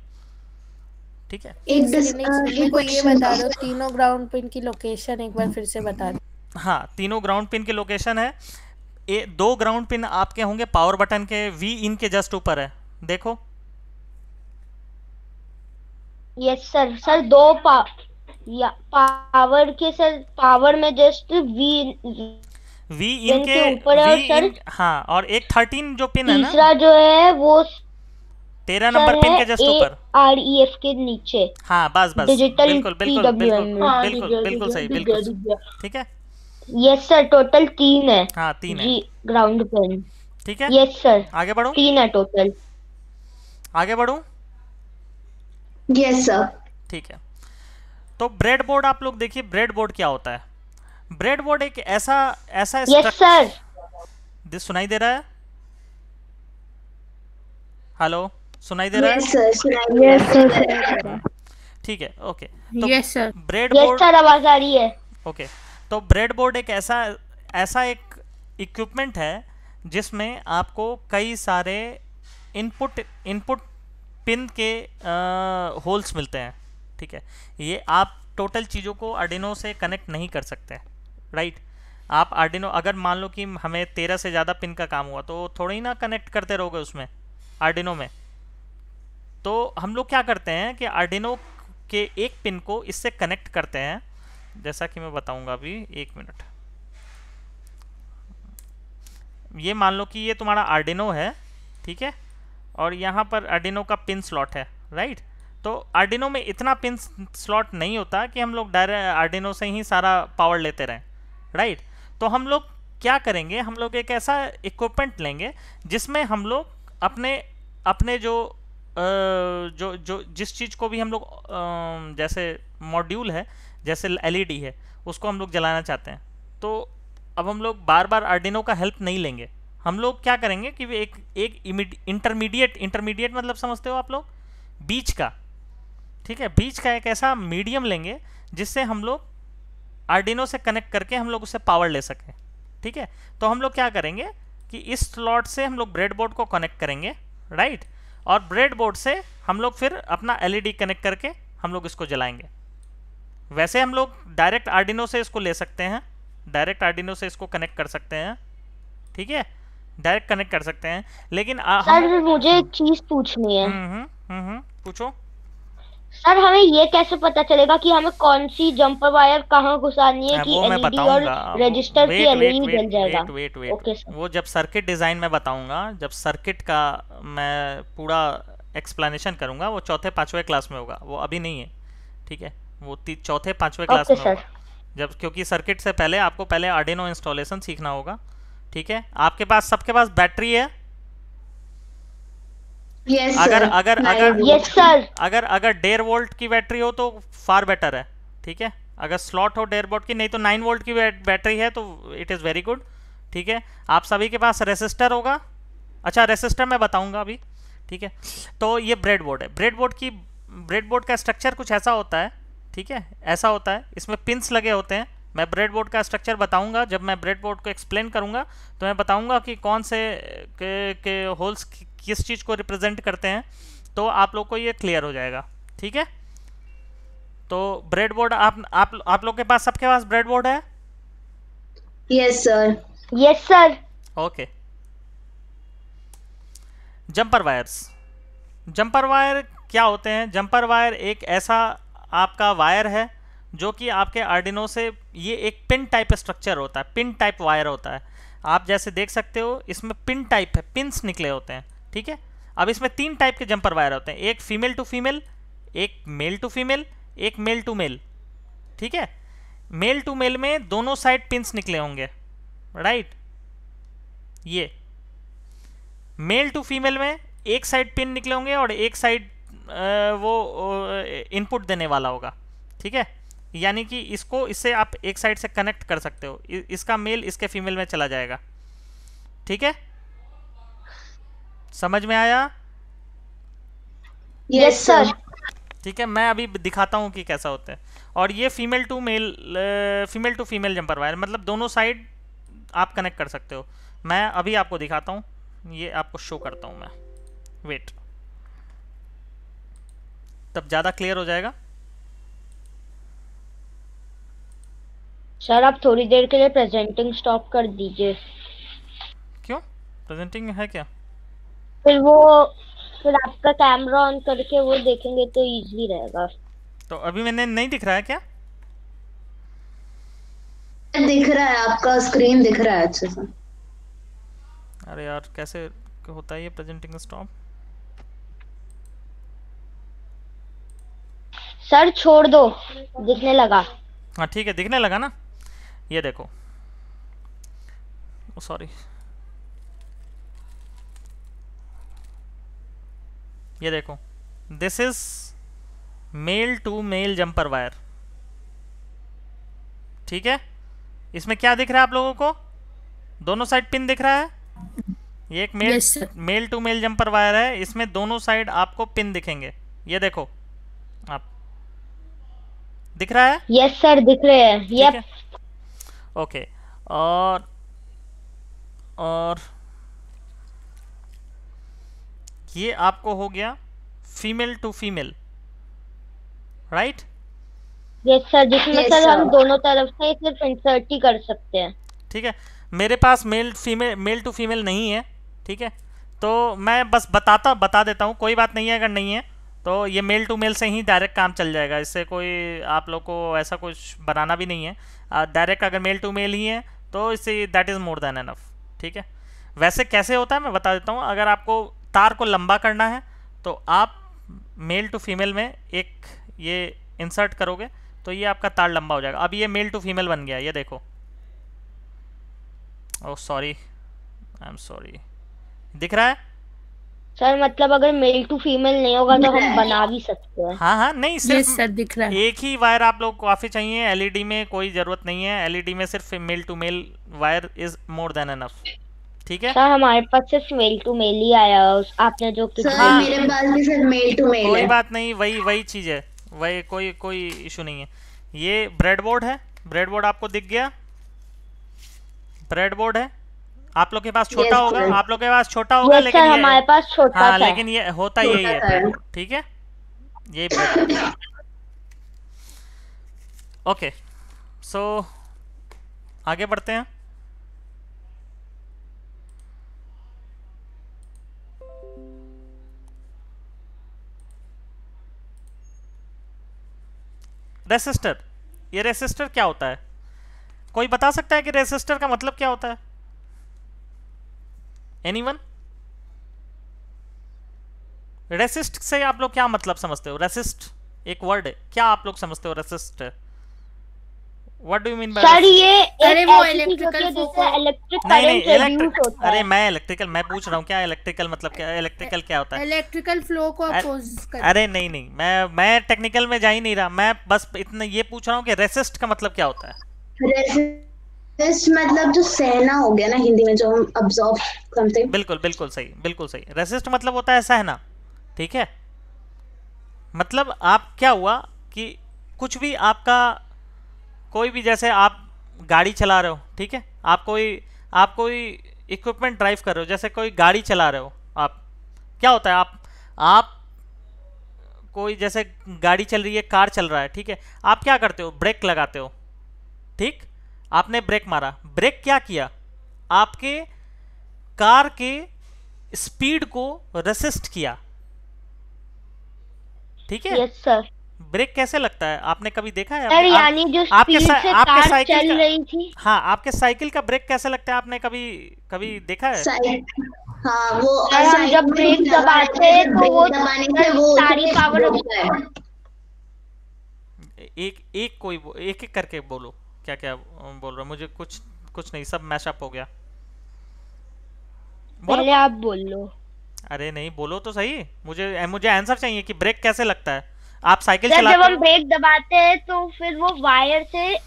ठीक है। मेरे को ये बता दो, तीनों ग्राउंड पिन की लोकेशन एक बार फिर से बता दो। हाँ, तीनों ग्राउंड पिन की लोकेशन है, 2 ग्राउंड पिन आपके होंगे पावर बटन के V इन के जस्ट ऊपर है, देखो। Yes sir. सर दो पावर के, सर पावर में जस्ट V इन के ऊपर है, V सर इन, हाँ, और एक 13 जो पिन है ना, तीसरा जो है वो 13 नंबर पिन के जस्ट ऊपर, REF के नीचे। हाँ बस डिजिटल बिल्कुल बिल्कुल बिल्कुल PWM। बिल्कुल बिल्कुल सही, बिल्कुल ठीक है। यस सर, टोटल 3 है। हाँ 3 है, जी ग्राउंड पिन। ठीक है। यस सर, आगे बढ़ो, 3 है टोटल। आगे बढ़ूं? Yes sir. ठीक है। तो ब्रेडबोर्ड आप लोग देखिए, ब्रेडबोर्ड क्या होता है। ब्रेडबोर्ड एक ऐसा यस सर। सुनाई दे रहा है? हेलो, सुनाई दे रहा है? Yes sir. ठीक है, ओके। तो यस सर। ब्रेडबोर्ड, सर आवाज आ रही है। ओके। तो ब्रेडबोर्ड एक ऐसा एक इक्विपमेंट है जिसमें आपको कई सारे इनपुट पिन के होल्स मिलते हैं, ठीक है। ये आप टोटल चीज़ों को आर्डिनो से कनेक्ट नहीं कर सकते, राइट। आप आर्डिनो, अगर मान लो कि हमें 13 से ज़्यादा पिन का काम हुआ तो थोड़ा ही ना कनेक्ट करते रहोगे उसमें, आर्डिनो में। तो हम लोग क्या करते हैं कि आर्डिनो के एक पिन को इससे कनेक्ट करते हैं, जैसा कि मैं बताऊंगा अभी, 1 मिनट। ये मान लो कि ये तुम्हारा आर्डिनो है, ठीक है, और यहाँ पर आर्डिनो का पिन स्लॉट है, राइट। तो आर्डिनो में इतना पिन स्लॉट नहीं होता कि हम लोग डायरेक्ट आर्डिनो से ही सारा पावर लेते रहें, राइट। तो हम लोग क्या करेंगे, हम लोग एक ऐसा इक्विपमेंट लेंगे जिसमें हम लोग अपने जो जिस चीज़ को भी हम लोग जैसे मॉड्यूल है, जैसे LED है, उसको हम लोग जलाना चाहते हैं, तो अब हम लोग बार बार आर्डिनो का हेल्प नहीं लेंगे। हम लोग क्या करेंगे कि एक इंटरमीडिएट मतलब समझते हो आप लोग, बीच का, ठीक है, बीच का एक ऐसा मीडियम लेंगे जिससे हम लोग आर्डिनो से कनेक्ट करके हम लोग उससे पावर ले सकें, ठीक है। तो हम लोग क्या करेंगे कि इस स्लॉट से हम लोग ब्रेडबोर्ड को कनेक्ट करेंगे, राइट, और ब्रेडबोर्ड से हम लोग फिर अपना LED कनेक्ट करके हम लोग इसको जलाएंगे। वैसे हम लोग डायरेक्ट आर्डिनो से इसको ले सकते हैं, डायरेक्ट आर्डिनो से इसको कनेक्ट कर सकते हैं, ठीक है, डायरेक्ट कनेक्ट कर सकते हैं, लेकिन सर मुझे एक चीज पूछनी है। पूछो। सर हमें ये कैसे पता चलेगा कि हमें कौन सी जंपर वायर कहाँ घुसानी है कि वो मैं एलईडी और बताऊंगा। रजिस्टर की वेट वेट एलईडी वेट जल जाएगा? Wait wait wait, okay sir. वो जब सर्किट डिज़ाइन में बताऊंगा, जब सर्किट का मैं पूरा एक्सप्लेनेशन करूंगा, वो चौथे पांचवे क्लास में होगा, वो अभी नहीं है। ठीक है, वो चौथे पांचवे क्लास ओके में सर। होगा। जब, क्योंकि सर्किट से पहले आपको पहले आर्डिनो इंस्टॉलेशन सीखना होगा। ठीक है, आपके पास, सबके पास बैटरी है? यस अगर सर। अगर अगर 9 यस सर। अगर अगर 1.5 वोल्ट की बैटरी हो तो फार बेटर है। ठीक है, अगर स्लॉट हो 1.5 वोल्ट की, नहीं तो 9 वोल्ट की बैटरी है तो इट इज़ वेरी गुड। ठीक है, आप सभी के पास रेसिस्टर होगा। अच्छा, रेसिस्टर मैं बताऊंगा अभी। ठीक है, तो ये ब्रेडबोर्ड है। ब्रेडबोर्ड का स्ट्रक्चर कुछ ऐसा होता है। ठीक है, ऐसा होता है, इसमें पिंस लगे होते हैं। मैं ब्रेडबोर्ड का स्ट्रक्चर बताऊंगा, जब मैं ब्रेडबोर्ड को एक्सप्लेन करूंगा तो मैं बताऊंगा कि कौन से के होल्स किस चीज़ को रिप्रेजेंट करते हैं, तो आप लोग को ये क्लियर हो जाएगा। ठीक है, तो ब्रेडबोर्ड आप लोग के पास, सबके पास ब्रेडबोर्ड है? Yes sir. Yes sir. Okay. Jumper wires, jumper wire क्या होते हैं? जंपर वायर एक ऐसा आपका वायर है जो कि आपके आर्डिनो से, ये एक पिन टाइप स्ट्रक्चर होता है, पिन टाइप वायर होता है। आप जैसे देख सकते हो इसमें पिन टाइप है, पिंस निकले होते हैं। ठीक है, अब इसमें 3 टाइप के जंपर वायर होते हैं, एक फीमेल टू फीमेल, एक मेल टू फीमेल, एक मेल टू मेल। ठीक है, मेल टू मेल में दोनों साइड पिंस निकले होंगे, राइट। ये मेल टू फीमेल में एक साइड पिन निकले होंगे और एक साइड वो इनपुट देने वाला होगा। ठीक है, यानी कि इसको, इससे आप एक साइड से कनेक्ट कर सकते हो, इसका मेल इसके फीमेल में चला जाएगा। ठीक है, समझ में आया? Yes sir. ठीक है, मैं अभी दिखाता हूँ कि कैसा होता है। और ये female to female jumper wire, मतलब दोनों साइड आप कनेक्ट कर सकते हो। मैं अभी आपको दिखाता हूँ, ये आपको शो करता हूँ मैं, वेट, तब ज़्यादा क्लियर हो जाएगा। सर आप थोड़ी देर के लिए प्रेजेंटिंग स्टॉप कर दीजिए। क्यों, प्रेजेंटिंग है क्या? फिर वो, फिर आपका कैमरा ऑन करके वो देखेंगे तो इजी रहेगा। तो अभी मैंने नहीं दिख रहा है क्या? दिख रहा है, आपका स्क्रीन दिख रहा है अच्छे से। अरे यार, कैसे होता है ये प्रेजेंटिंग स्टॉप? सर छोड़ दो, दिखने लगा। हाँ ठीक है, दिखने लगा ना। ये देखो, सॉरी, ये देखो, this is male to male jumper wire. ठीक है, इसमें क्या दिख रहा है आप लोगों को? दोनों साइड पिन दिख रहा है। ये एक male to male jumper wire है, इसमें दोनों साइड आपको पिन दिखेंगे। ये देखो, आप, दिख रहा है? यस सर, दिख रहे हैं। ठीक यप। है, ओके। और ये आपको हो गया female to female, right. Yes sir, जिसमें यस सर हम सर। दोनों तरफ से सिर्फ इंसर्ट ही कर सकते हैं। ठीक है, मेरे पास मेल टू फीमेल नहीं है। ठीक है, तो मैं बस बता देता हूँ, कोई बात नहीं है अगर नहीं है तो ये मेल टू मेल से ही डायरेक्ट काम चल जाएगा, इससे कोई आप लोग को ऐसा कुछ बनाना भी नहीं है। डायरेक्ट अगर मेल टू मेल ही है तो इससे that is more than enough. ठीक है, वैसे कैसे होता है मैं बता देता हूँ। अगर आपको तार को लंबा करना है तो आप मेल टू फीमेल में एक ये इंसर्ट करोगे तो ये आपका तार लंबा हो जाएगा। अब ये मेल टू फीमेल बन गया, ये देखो। Oh sorry, I am sorry, दिख रहा है? सर मतलब अगर मेल टू फीमेल नहीं होगा तो हम बना भी सकते हैं। हाँ हाँ, नहीं, सिर्फ सर दिख रहा है। एक ही वायर आप लोग को काफ़ी चाहिए, एलईडी में कोई ज़रूरत नहीं है। एलईडी में सिर्फ male to male wire is more than enough. ठीक है, सर हमारे पास सिर्फ मेल टू मेल ही आया है, आपने जो सर हाँ, मेरे पास भी सिर्फ मेल टू मेल कोई है। बात नहीं, वही वही चीज़ है, वही, कोई इशू नहीं है। ये ब्रेडबोर्ड है, ब्रेडबोर्ड आपको दिख गया, ब्रेडबोर्ड है। आप लोग के पास छोटा Yes, होगा, sir. आप लोग के पास छोटा होगा, यस लेकिन सर ये, हमारे पास छोटा हाँ, सा है। लेकिन ये होता यही है छोटा सा है। ब्रेडबोर्ड। ठीक है, यही ब्रेडबोर्ड। ओके, सो आगे बढ़ते हैं। रेसिस्टर, ये रेसिस्टर क्या होता है? कोई बता सकता है कि रेसिस्टर का मतलब क्या होता है? एनीवन? रेसिस्ट से आप लोग क्या मतलब समझते हो? रेसिस्ट एक वर्ड है, क्या आप लोग समझते हो resist? What do you mean by? Sir ये अरे एक वो ऐसी चीज इलेक्ट्रिकल होती है फोको। जिससे इलेक्ट्रिक नहीं नहीं, करंट रिड्यूस होता अरे है। मैं इलेक्ट्रिकल मैं पूछ रहा हूँ, क्या इलेक्ट्रिकल मतलब क्या? इलेक्ट्रिकल क्या होता है? इलेक्ट्रिकल फ्लो को अपोज कर। अरे नहीं नहीं, मैं टेक्निकल में जा ही नहीं रहा, मैं बस इतना ये पूछ रहा हूँ कि रेसिस्ट का मतलब क्या होता है? रेसिस्ट मतलब जो सहना हो गया ना हिंदी में, जो हम अब्सॉर्ब समथिंग। बिल्कुल बिल्कुल सही, बिल्कुल सही। रेसिस्ट मतलब होता है सहना, ठीक है? मतलब आप क्या हुआ कि कुछ भी आपका, कोई भी, जैसे आप गाड़ी चला रहे हो, ठीक है, आप कोई इक्विपमेंट ड्राइव कर रहे हो, जैसे कोई गाड़ी चला रहे हो आप, क्या होता है, आप कोई जैसे गाड़ी चल रही है, कार चल रहा है, ठीक है, आप क्या करते हो? ब्रेक लगाते हो, ठीक? आपने ब्रेक मारा, ब्रेक क्या किया? आपके कार के स्पीड को रेसिस्ट किया, ठीक है? Yes sir. ब्रेक कैसे लगता है, आपने कभी देखा है? सर यानी जो आपके स्पीड से आपके कार साइकिल चल का, रही थी। हाँ, आपके साइकिल का ब्रेक कैसे लगता है, आपने कभी कभी देखा है? हाँ, वो सर हम जब ब्रेक दबाते हैं तो वो दबाने से वो सारी पावर रुकता है। एक एक करके बोलो, क्या क्या बोल रहे हो? मुझे कुछ नहीं, सब मैशअप हो गया। बोलो। पहले आप बोल लो। अरे नहीं, बोलो तो सही, मुझे आंसर चाहिए कि ब्रेक कैसे लगता है। आप साइकिल सर जब चलाते हम हो, ब्रेक दबाते हैं तो फिर वो वायर से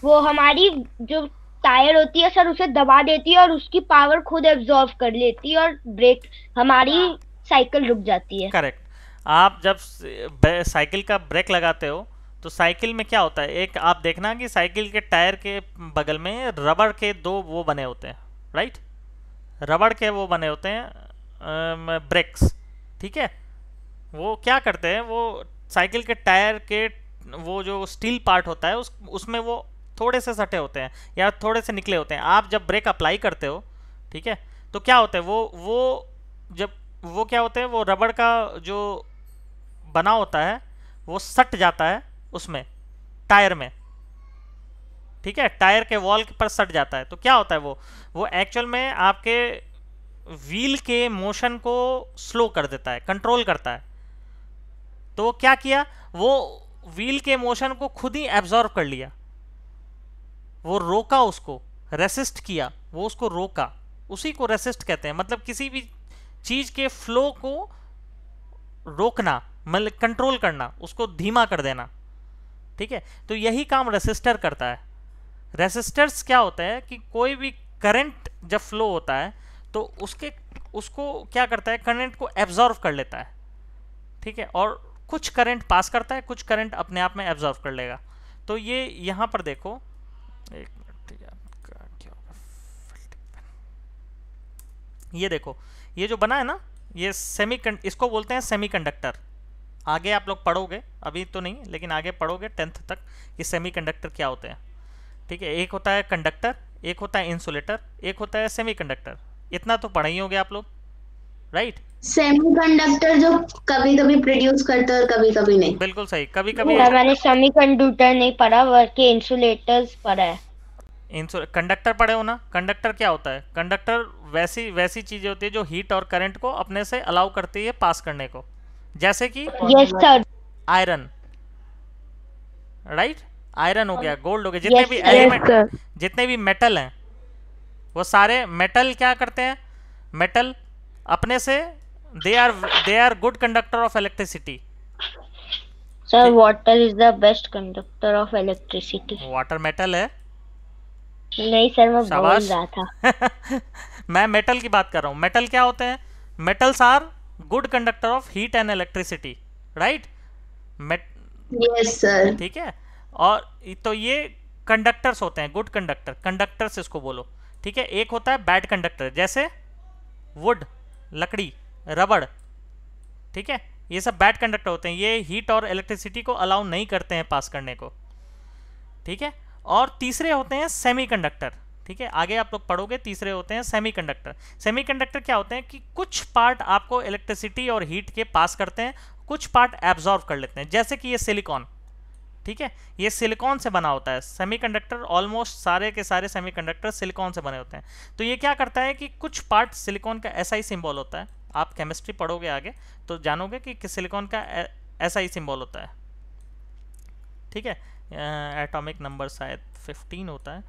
वो हमारी जो टायर होती है सर उसे दबा देती है और उसकी पावर खुद एब्जॉर्ब कर लेती है और ब्रेक हमारी साइकिल रुक जाती है। करेक्ट। आप जब साइकिल का ब्रेक लगाते हो तो साइकिल में क्या होता है, एक आप देखना कि साइकिल के टायर के बगल में रबड़ के दो वो बने होते हैं, राइट? रबड़ के वो बने होते हैं ब्रेक्स, ठीक है? वो क्या करते हैं, वो साइकिल के टायर के वो जो स्टील पार्ट होता है उसमें वो थोड़े से सटे होते हैं या थोड़े से निकले होते हैं। आप जब ब्रेक अप्लाई करते हो, ठीक है, तो क्या होता है, वो क्या होते हैं, वो रबड़ का जो बना होता है वो सट जाता है उसमें, टायर में, ठीक है, टायर के वॉल पर सट जाता है। तो क्या होता है, वो एक्चुअल में आपके व्हील के मोशन को स्लो कर देता है, कंट्रोल करता है। तो क्या किया, वो व्हील के मोशन को खुद ही एब्जॉर्ब कर लिया, वो रोका, उसको रेसिस्ट किया, वो उसको रोका, उसी को रेसिस्ट कहते हैं। मतलब किसी भी चीज के फ्लो को रोकना, मतलब कंट्रोल करना, उसको धीमा कर देना, ठीक है? तो यही काम रेसिस्टर करता है। रेसिस्टर्स क्या होता है कि कोई भी करंट जब फ्लो होता है तो उसको क्या करता है, करंट को एब्जॉर्व कर लेता है, ठीक है? और कुछ करंट पास करता है, कुछ करंट अपने आप में एब्जॉर्व कर लेगा। तो ये यहाँ पर देखो, एक मिनट, क्या होगा, ये देखो, ये जो बना है ना, ये इसको बोलते हैं सेमीकंडक्टर। आगे आप लोग पढ़ोगे, अभी तो नहीं लेकिन आगे पढ़ोगे 10th तक, ये सेमीकंडक्टर क्या होते हैं, ठीक है? एक होता है कंडक्टर, एक होता है इंसुलेटर, एक होता है सेमीकंडक्टर। इतना तो पढ़ा ही होगे आप लोग, राइट? सेमीकंडक्टर जो कभी कभी प्रोड्यूस करता है और कभी कभी नहीं। बिल्कुल सही, कभी कभी। मैंने सेमीकंडक्टर नहीं पढ़ा बल्कि इंसुलेटर्स पढ़ा है। कंडक्टर पढ़े हो ना? कंडक्टर क्या होता है? कंडक्टर वैसी चीजें होती है जो हीट और करंट को अपने से अलाउ करती है पास करने को, जैसे कि yes sir. Iron, right? Iron हो गया, गोल्ड हो गया, Yes, भी sir. एलिमेंट, जितने भी मेटल हैं, वो सारे मेटल क्या करते हैं, मेटल अपने से they are good conductor of electricity. Sir water is the best conductor of electricity. Water metal है? नहीं सर, मैं बोल शाबाश। रहा था। मैं मेटल की बात कर रहा हूँ। मेटल क्या होते हैं? Metals are good conductor of heat and electricity, right? Yes sir. ठीक है, और तो ये कंडक्टर्स होते हैं, गुड कंडक्टर, कंडक्टर्स इसको बोलो, ठीक है? एक होता है बैड कंडक्टर, जैसे वुड, लकड़ी, रबड़, ठीक है? ये सब बैड कंडक्टर होते हैं, ये हीट और इलेक्ट्रिसिटी को अलाउ नहीं करते हैं पास करने को, ठीक है? और तीसरे होते हैं सेमीकंडक्टर, ठीक है? आगे आप लोग पढ़ोगे, तीसरे होते हैं सेमीकंडक्टर। सेमीकंडक्टर क्या होते हैं कि कुछ पार्ट आपको इलेक्ट्रिसिटी और हीट के पास करते हैं, कुछ पार्ट एब्जॉर्व कर लेते हैं, जैसे कि ये सिलिकॉन, ठीक है, ये सिलिकॉन से बना होता है। सेमीकंडक्टर ऑलमोस्ट सारे के सारे सेमीकंडक्टर सिलिकॉन से बने होते हैं। तो ये क्या करता है कि कुछ पार्ट सिलिकॉन का ऐसा ही सिंबल होता है, आप केमिस्ट्री पढ़ोगे आगे तो जानोगे कि सिलिकॉन का ऐसा ही सिंबल होता है, ठीक है। एटॉमिक नंबर शायद 15 होता है,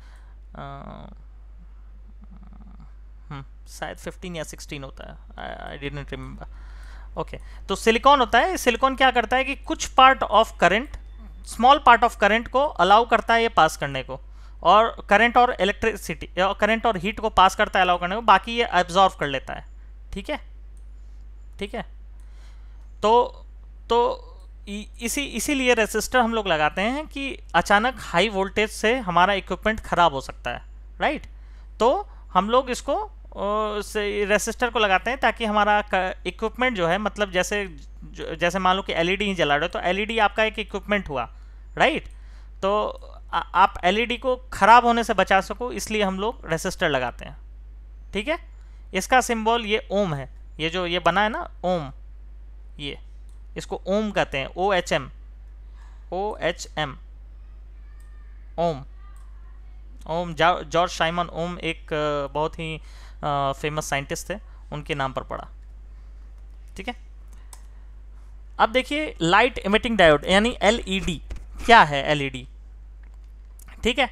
शायद 15 या 16 होता है, आई डिडंट रिमेंबर। ओके, तो सिलिकॉन होता है। सिलिकॉन क्या करता है कि कुछ part of current, small part of current को अलाउ करता है ये पास करने को, और करंट और इलेक्ट्रिसिटी, करंट और हीट को पास करता है अलाउ करने को, बाकी ये एब्जॉर्व कर लेता है, ठीक है, ठीक है। तो इसीलिए रेसिस्टर हम लोग लगाते हैं कि अचानक हाई वोल्टेज से हमारा इक्विपमेंट खराब हो सकता है, राइट। तो हम लोग इसको रेसिस्टर को लगाते हैं ताकि हमारा इक्विपमेंट जो है, मतलब जैसे मान लो कि एलईडी ही जला रहे हो, तो एलईडी आपका एक इक्विपमेंट हुआ, राइट। तो आप एलईडी को खराब होने से बचा सको, इसलिए हम लोग रेसिस्टर लगाते हैं, ठीक है। इसका सिंबल ये ओम है, ये जो ये बना है ना ओम, ये इसको ओम कहते हैं, OHM, ओम। जॉर्ज साइमन ओम एक बहुत ही फेमस साइंटिस्ट थे, उनके नाम पर पड़ा, ठीक है। अब देखिए लाइट इमिटिंग डायोड यानी LED, क्या है LED, ठीक है।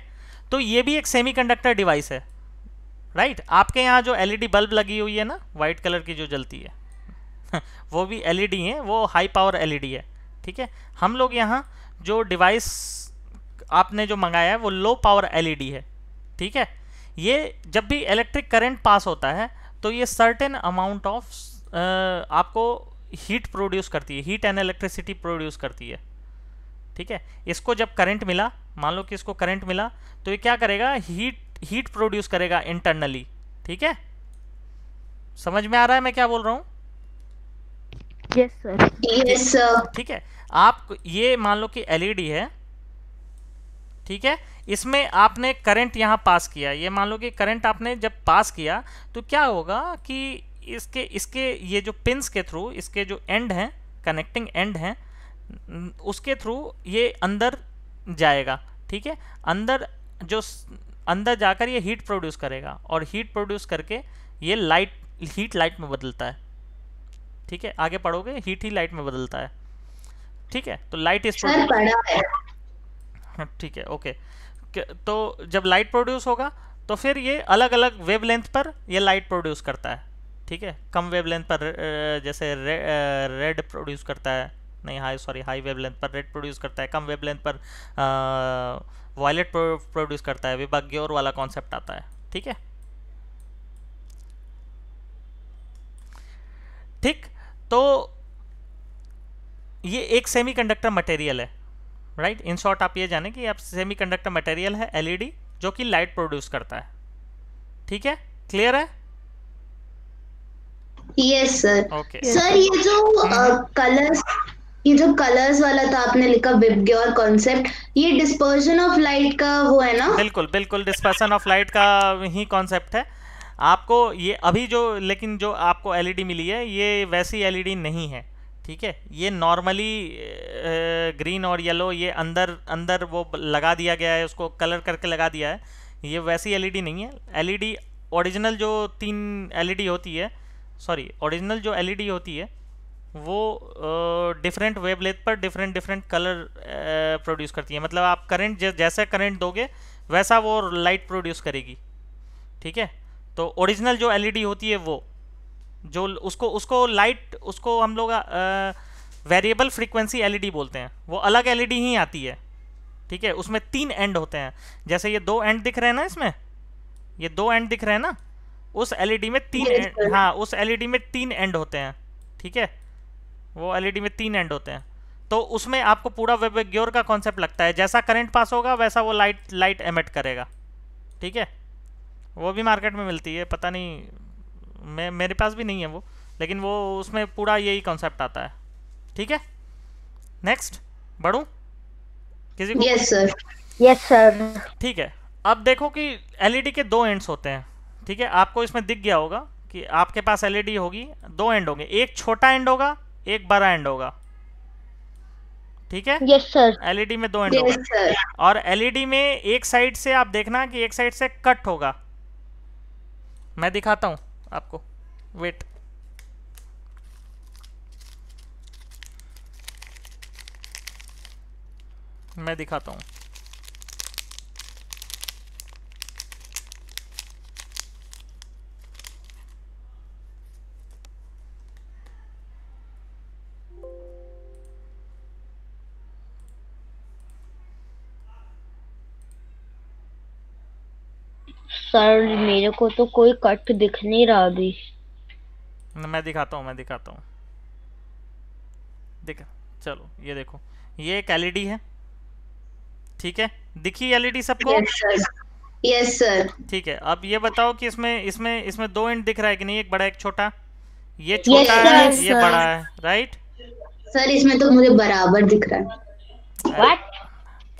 तो ये भी एक सेमीकंडक्टर डिवाइस है, राइट। आपके यहाँ जो LED बल्ब लगी हुई है ना, वाइट कलर की जो जलती है वो भी LED है, वो हाई पावर LED है, ठीक है। हम लोग यहाँ जो डिवाइस आपने जो मंगाया है वो लो पावर LED है, ठीक है। ये जब भी इलेक्ट्रिक करंट पास होता है तो ये सर्टेन अमाउंट ऑफ आपको हीट प्रोड्यूस करती है, हीट एंड इलेक्ट्रिसिटी प्रोड्यूस करती है, ठीक है। इसको जब करंट मिला, मान लो कि इसको करंट मिला, तो ये क्या करेगा, हीट प्रोड्यूस करेगा इंटरनली, ठीक है। समझ में आ रहा है मैं क्या बोल रहा हूँ? Yes sir. Yes sir. ठीक है। आप ये मान लो कि LED है, ठीक है, इसमें आपने करंट यहाँ पास किया, ये मान लो कि करंट आपने जब पास किया तो क्या होगा कि इसके ये जो पिंस के थ्रू, इसके जो एंड हैं, कनेक्टिंग एंड हैं, उसके थ्रू ये अंदर जाएगा, ठीक है। अंदर जाकर ये हीट प्रोड्यूस करेगा, और हीट प्रोड्यूस करके ये हीट लाइट में बदलता है, ठीक है। आगे पढ़ोगे, हीट ही लाइट में बदलता है, ठीक है। तो लाइट इज ठीक है, ओके। तो जब लाइट प्रोड्यूस होगा तो फिर ये अलग अलग वेवलेंथ पर ये लाइट प्रोड्यूस करता है, ठीक है। कम वेवलेंथ पर जैसे रेड प्रोड्यूस करता है, नहीं हाई वेवलेंथ पर रेड प्रोड्यूस करता है, कम वेवलेंथ पर वायलेट प्रोड्यूस करता है, विभागीय वाला कॉन्सेप्ट आता है, ठीक है। ठीक, तो ये एक सेमीकंडक्टर मटेरियल है, राइट। इन शॉर्ट आप ये जाने कि आप सेमीकंडक्टर मटेरियल है LED जो कि लाइट प्रोड्यूस करता है, ठीक है। क्लियर है? Yes sir. ओके सर, ये जो कलर्स वाला था आपने लिखा विबग्योर कॉन्सेप्ट, ये डिस्पर्जन ऑफ लाइट का वो है ना? बिल्कुल बिल्कुल, डिस्पर्सन ऑफ लाइट का ही कॉन्सेप्ट है। आपको ये अभी लेकिन जो आपको LED मिली है ये वैसी LED नहीं है, ठीक है। ये नॉर्मली ग्रीन और येलो ये अंदर वो लगा दिया गया है, उसको कलर करके लगा दिया है, ये वैसी LED नहीं है। LED ओरिजिनल जो 3 LED होती है, सॉरी ओरिजिनल जो LED होती है वो डिफरेंट वेवलेंथ पर डिफरेंट कलर प्रोड्यूस करती है। मतलब आप करंट जैसे करंट दोगे वैसा वो लाइट प्रोड्यूस करेगी, ठीक है। तो ओरिजिनल जो LED होती है वो जो उसको लाइट, उसको हम लोग वेरिएबल फ्रीक्वेंसी LED बोलते हैं, वो अलग LED ही आती है, ठीक है। उसमें 3 एंड होते हैं, जैसे ये 2 एंड दिख रहे हैं ना, इसमें ये 2 एंड दिख रहे हैं ना, उस LED में 3 एंड, हाँ उस LED में 3 एंड होते हैं, ठीक है। वो LED में 3 एंड होते हैं, तो उसमें आपको पूरा वेबग्योर का कॉन्सेप्ट लगता है, जैसा करंट पास होगा वैसा वो लाइट एमिट करेगा, ठीक है। वो भी मार्केट में मिलती है, पता नहीं मेरे पास भी नहीं है वो, लेकिन वो उसमें पूरा यही कॉन्सेप्ट आता है, ठीक है। नेक्स्ट बढ़ूं किसी को? Yes sir, yes sir. ठीक है, अब देखो कि LED के 2 एंड्स होते हैं, ठीक है। आपको इसमें दिख गया होगा कि आपके पास LED होगी, 2 एंड होंगे, एक छोटा एंड होगा, एक बड़ा एंड होगा, ठीक है। Yes sir. एलईडी में 2 एंड यस होगा, सर। और एलईडी में एक साइड से आप देखना कि एक साइड से कट होगा। मैं दिखाता हूं आपको, वेट। मैं दिखाता हूं। सर मेरे को तो कोई कट दिख नहीं रहा अभी। मैं दिखाता हूं, मैं दिखाता हूं। देख, चलो ये देखो, ये एक एलईडी है, ठीक है। दिखी एलईडी सबको? Yes sir. Yes sir. ठीक है। अब ये बताओ कि इसमें इसमें इसमें 2 एंड दिख रहा है कि नहीं, एक बड़ा एक छोटा। ये Yes, छोटा sir. है, Yes, ये sir. बड़ा है, राइट। सर इसमें तो मुझे बराबर दिख रहा है। व्हाट?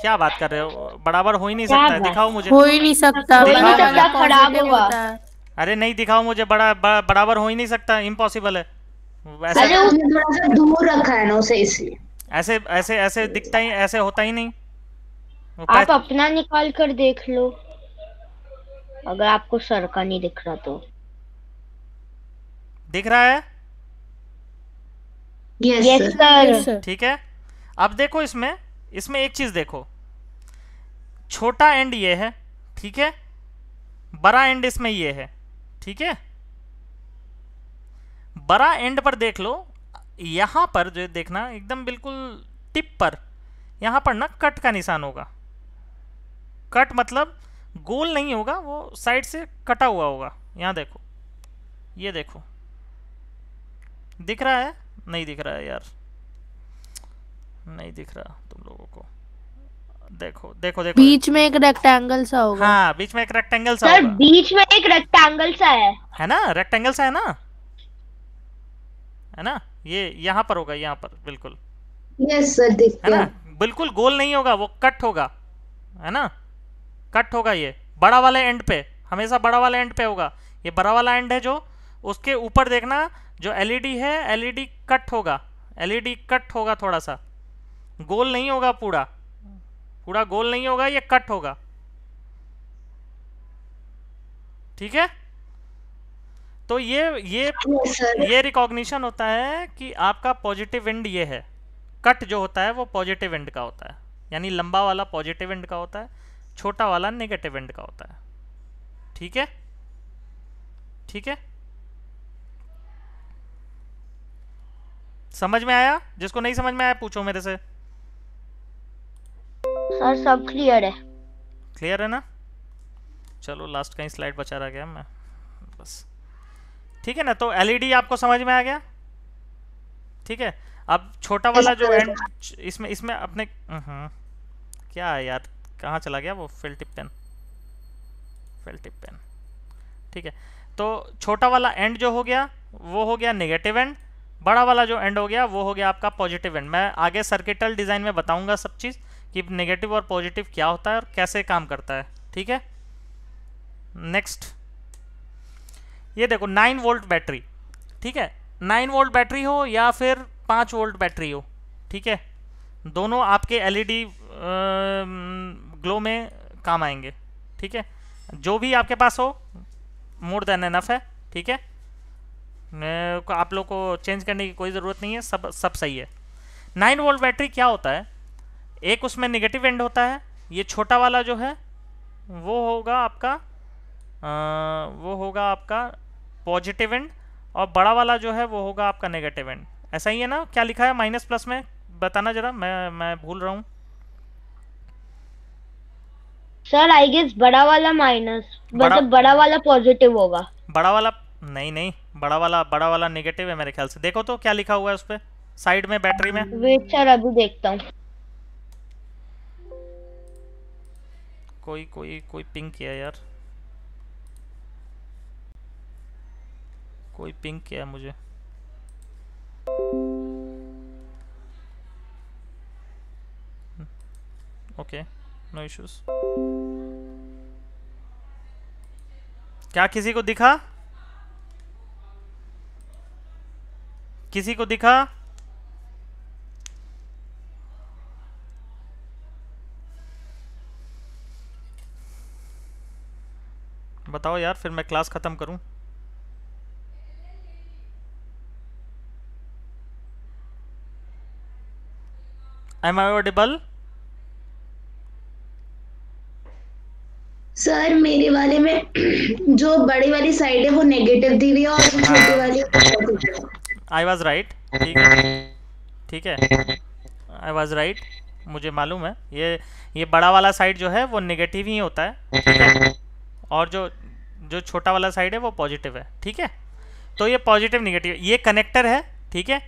क्या बात कर रहे हो, बराबर हो ही नहीं क्या सकता है, बात? दिखाओ मुझे। हो ही नहीं सकता, हो ही नहीं बड़ा सकता, वाला खराब पॉजिटिव होगा। होता है। अरे नहीं, दिखाओ मुझे, बराबर हो ही नहीं सकता, इम्पॉसिबल है। वैसे अरे उसने थोड़ा सा दूर रखा है ना उसे, इसलिए। ऐसे ऐसे ऐसे दिखता ही, ऐसे होता ही नहीं। वो आप पैच- अपना निकाल कर देख लो, अगर आपको सर का नहीं दिख रहा तो। दिख रहा है, yes yes sir. Sir. Yes, sir. ठीक है। अब देखो इसमें इसमें एक चीज देखो, छोटा एंड ये है, ठीक है, बड़ा एंड इसमें ये है, ठीक है। बड़ा एंड पर देख लो, यहां पर जो देखना एकदम बिल्कुल टिप पर, यहां पर ना कट का निशान होगा। कट मतलब गोल नहीं होगा, वो साइड से कटा हुआ होगा। यहां देखो, ये देखो, दिख रहा है? नहीं दिख रहा है यार, नहीं दिख रहा तुम लोगों को। देखो देखो देखो, बीच में एक रेक्टेंगल सा होगा। हाँ, बीच में एक रेक्टेंगल सा सर होगा, बीच में एक रेक्टेंगल सा है ना, रेक्टेंगल सा है ना, ये यहाँ पर होगा, यहाँ पर बिल्कुल, यस सर, दिख है ना। गया। बिल्कुल गोल नहीं होगा, वो कट होगा, है ना, कट होगा। ये बड़ा वाले एंड पे, हमेशा बड़ा वाला एंड पे होगा। ये बड़ा वाला एंड है, जो उसके ऊपर देखना जो एलईडी है, एलईडी कट होगा, एलईडी कट होगा, थोड़ा सा गोल नहीं होगा, पूरा पूरा गोल नहीं होगा, ये कट होगा, ठीक है। तो यस सर। ये रिकॉग्निशन होता है कि आपका पॉजिटिव एंड ये है। कट जो होता है वो पॉजिटिव एंड का होता है, यानी लंबा वाला पॉजिटिव एंड का होता है, छोटा वाला नेगेटिव एंड का होता है, ठीक है, ठीक है। समझ में आया? जिसको नहीं समझ में आया पूछो मेरे से। सर सब क्लियर है। क्लियर है ना? चलो लास्ट का ही स्लाइड बचा रह गया मैं, बस, ठीक है ना। तो एलईडी आपको समझ में आ गया, ठीक है। अब छोटा वाला जो एंड, इसमें इसमें अपने क्या है यार, कहाँ चला गया वो fill tip pen, fill tip pen, ठीक है। तो छोटा वाला एंड जो हो गया वो हो गया नेगेटिव एंड, बड़ा वाला जो एंड हो गया वो हो गया आपका पॉजिटिव एंड। मैं आगे सर्किटल डिज़ाइन में बताऊंगा सब चीज़ कि नेगेटिव और पॉजिटिव क्या होता है और कैसे काम करता है, ठीक है। नेक्स्ट, ये देखो 9 वोल्ट बैटरी, ठीक है। 9 वोल्ट बैटरी हो या फिर 5 वोल्ट बैटरी हो, ठीक है, दोनों आपके एलईडी ग्लो में काम आएंगे, ठीक है। जो भी आपके पास हो मोर देन एनफ है, ठीक है। आप लोग को चेंज करने की कोई ज़रूरत नहीं है, सब सही है। 9 वोल्ट बैटरी क्या होता है, एक उसमें नेगेटिव एंड होता है, ये छोटा वाला जो है वो होगा आपका पॉजिटिव एंड, और बड़ा वाला जो है वो होगा आपका नेगेटिव एंड। ऐसा ही है ना? क्या लिखा है माइनस प्लस में, बताना जरा, मैं भूल रहा हूँ। सर आई गेस बड़ा वाला माइनस, मतलब बड़ा वाला पॉजिटिव होगा। बड़ा वाला नहीं, बड़ा वाला नेगेटिव है मेरे ख्याल से। देखो तो क्या लिखा हुआ है उस पे साइड में बैटरी में। वेट सर अभी देखता हूँ। कोई पिंग किया यार, कोई पिंग किया मुझे। Okay, no issues. क्या किसी को दिखा? किसी को दिखा? बताओ यार, फिर मैं क्लास ख़त्म करूं। M I audible? सर मेरे वाले में जो बड़ी वाली साइड है वो नेगेटिव दी हुई है और जो छोटी वाली है वो पॉजिटिव है। I was right. ठीक है, ठीक है, आई वॉज राइट, मुझे मालूम है। ये बड़ा वाला साइड जो है वो नेगेटिव ही होता है, ठीक है, और जो जो छोटा वाला साइड है वो पॉजिटिव है, ठीक है। तो ये पॉजिटिव नेगेटिव, ये कनेक्टर है, ठीक है।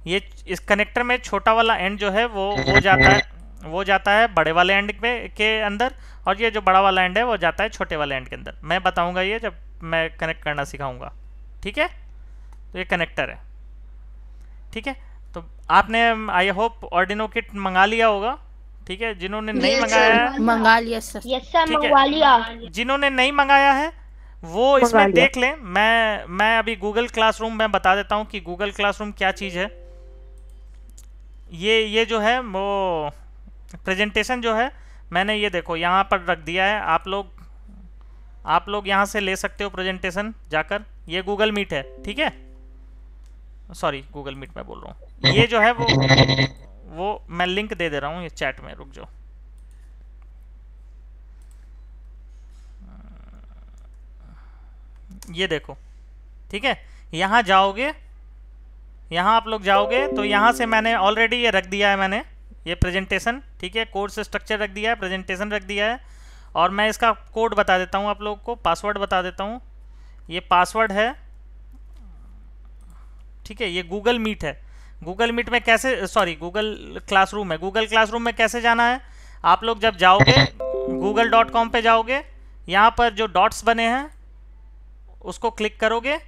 ये इस कनेक्टर में छोटा वाला एंड जो है वो जाता है बड़े वाले एंड के अंदर, और ये जो बड़ा वाला एंड है वो जाता है छोटे वाले एंड के अंदर। मैं बताऊंगा ये जब मैं कनेक्ट करना सिखाऊंगा, ठीक है। तो ये कनेक्टर है, ठीक है। तो आपने आई होप ऑर्डिनो किट मंगा लिया होगा, ठीक है। जिन्होंने नहीं Yes, मंगाया sir. है, मंगा लिया सर। यस सर, ठीक है। मंगवा लिया। जिन्होंने नहीं मंगाया है वो इसमें देख लें। मैं अभी गूगल क्लासरूम में बता देता हूँ कि गूगल क्लासरूम क्या चीज़ है। ये जो है वो प्रेजेंटेशन जो है मैंने ये देखो यहाँ पर रख दिया है। आप लोग यहाँ से ले सकते हो प्रेजेंटेशन जाकर। ये गूगल मीट है, ठीक है, सॉरी गूगल मीट में बोल रहा हूँ। ये जो है वो मैं लिंक दे दे रहा हूँ ये चैट में, रुक जाओ। ये देखो, ठीक है। यहाँ जाओगे, यहाँ आप लोग जाओगे तो यहाँ से मैंने ऑलरेडी ये रख दिया है, मैंने ये प्रेजेंटेशन, ठीक है। कोर्स स्ट्रक्चर रख दिया है, प्रेजेंटेशन रख दिया है, और मैं इसका कोड बता देता हूँ आप लोगों को, पासवर्ड बता देता हूँ। ये पासवर्ड है, ठीक है। ये गूगल मीट है। गूगल मीट में कैसे, सॉरी गूगल क्लासरूम है। गूगल क्लासरूम में कैसे जाना है, आप लोग जब जाओगे google.com पे जाओगे, यहाँ पर जो डॉट्स बने हैं उसको क्लिक करोगे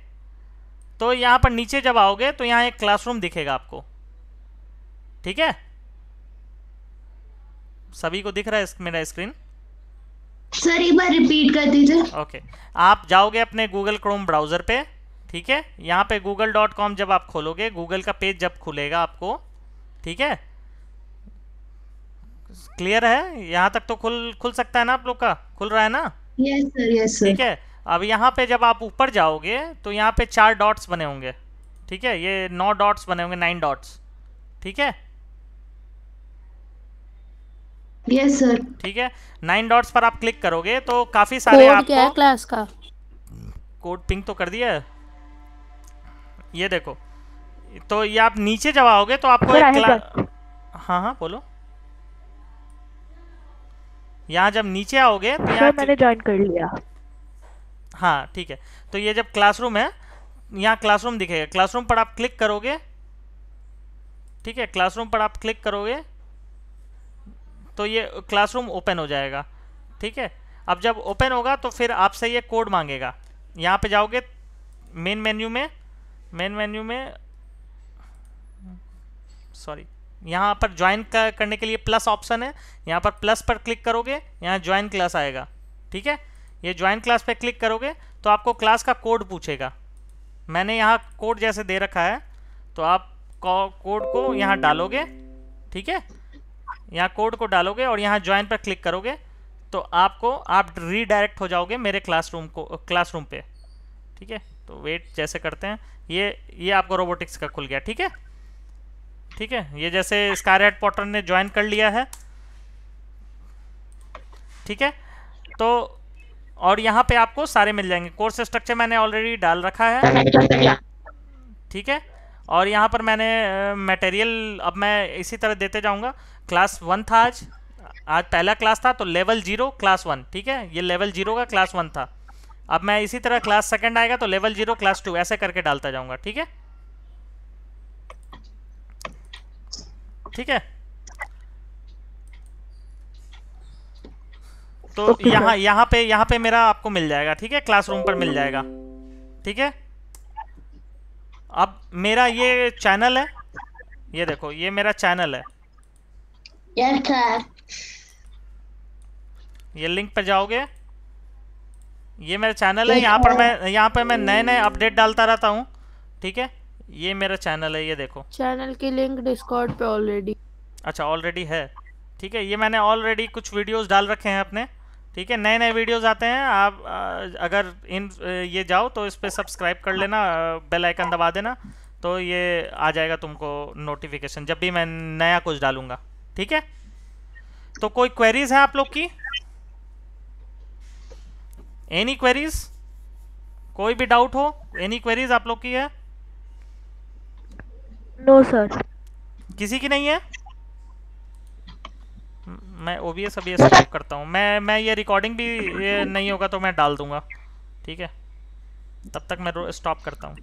तो यहाँ पर नीचे जब आओगे तो यहाँ एक क्लासरूम दिखेगा आपको, ठीक है। सभी को दिख रहा है मेरा स्क्रीन? सर एक बार रिपीट कर दीजिए। ओके, आप जाओगे अपने गूगल क्रोम ब्राउज़र पे, ठीक है। यहाँ पे google.com जब आप खोलोगे, गूगल का पेज जब खुलेगा आपको, ठीक है। क्लियर है? यहाँ तक तो खुल सकता है ना आप लोग का? खुल रहा है ना? Yes sir, yes sir. ठीक है। अब यहाँ पे जब आप ऊपर जाओगे तो यहाँ पे 4 डॉट्स बने होंगे, ठीक है। ये 9 डॉट्स बने होंगे, 9 डॉट्स, ठीक है। Yes sir. ठीक है, 9 डॉट्स पर आप क्लिक करोगे तो काफी सारे कोड क्या है आपको क्लास का? कोड पिंग तो कर दिया है, ये देखो। तो ये आप नीचे जब आओगे तो आपको एक हाँ बोलो। यहाँ जब नीचे आओगे तो यहाँ मैंने ज्वाइन कर लिया। हाँ ठीक है। तो ये जब क्लासरूम है, यहाँ क्लासरूम दिखेगा, क्लासरूम पर आप क्लिक करोगे, ठीक है। क्लासरूम पर आप क्लिक करोगे तो ये क्लासरूम ओपन हो जाएगा, ठीक है। अब जब ओपन होगा तो फिर आपसे ये कोड मांगेगा। यहाँ पे जाओगे मेन मेन्यू में सॉरी, यहाँ पर ज्वाइन करने के लिए प्लस ऑप्शन है, यहाँ पर प्लस पर क्लिक करोगे, यहाँ ज्वाइन क्लास आएगा, ठीक है। ये ज्वाइन क्लास पे क्लिक करोगे तो आपको क्लास का कोड पूछेगा। मैंने यहाँ कोड जैसे दे रखा है तो आप कोड को यहाँ डालोगे, ठीक है। यहाँ कोड को डालोगे और यहाँ ज्वाइन पर क्लिक करोगे तो आप रीडायरेक्ट हो जाओगे मेरे क्लासरूम पे, ठीक है। तो वेट जैसे करते हैं, ये आपको रोबोटिक्स का खुल गया, ठीक है। ठीक है, ये जैसे स्काईरेट पॉटर ने ज्वाइन कर लिया है, ठीक है। तो और यहाँ पे आपको सारे मिल जाएंगे। कोर्स स्ट्रक्चर मैंने ऑलरेडी डाल रखा है, ठीक है। और यहाँ पर मैंने मटेरियल अब मैं इसी तरह देते जाऊँगा। क्लास 1 था, आज पहला क्लास था तो लेवल 0 क्लास 1, ठीक है। ये लेवल 0 का क्लास 1 था। अब मैं इसी तरह क्लास सेकंड आएगा तो लेवल 0 क्लास 2 ऐसे करके डालता जाऊँगा, ठीक है। ठीक है, तो यहाँ पे मेरा आपको मिल जाएगा, ठीक है। क्लासरूम पर मिल जाएगा, ठीक है। अब मेरा ये चैनल है, ये देखो ये मेरा चैनल है। Yes sir. ये लिंक पर जाओगे, ये मेरा चैनल है। यहाँ पर मैं नए अपडेट डालता रहता हूँ, ठीक है। ये मेरा चैनल है, ये देखो। चैनल की लिंक डिस्कॉर्ड पे ऑलरेडी। अच्छा ऑलरेडी है, ठीक है। ये मैंने ऑलरेडी कुछ वीडियोस डाल रखे हैं अपने, ठीक है, नए नए वीडियोस आते हैं। आप अगर इन ये जाओ तो इस पे सब्सक्राइब कर लेना, बेल आइकन दबा देना, तो ये आ जाएगा तुमको नोटिफिकेशन जब भी मैं नया कुछ डालूंगा। ठीक है, तो कोई क्वेरीज है आप लोग की? Any queries? कोई भी डाउट हो? एनी क्वेरीज आप लोग की है? No sir. किसी की नहीं है? मैं OBS अभी स्टॉप करता हूँ। मैं ये रिकॉर्डिंग भी ये नहीं होगा तो मैं डाल दूंगा। ठीक है, तब तक मैं स्टॉप करता हूँ।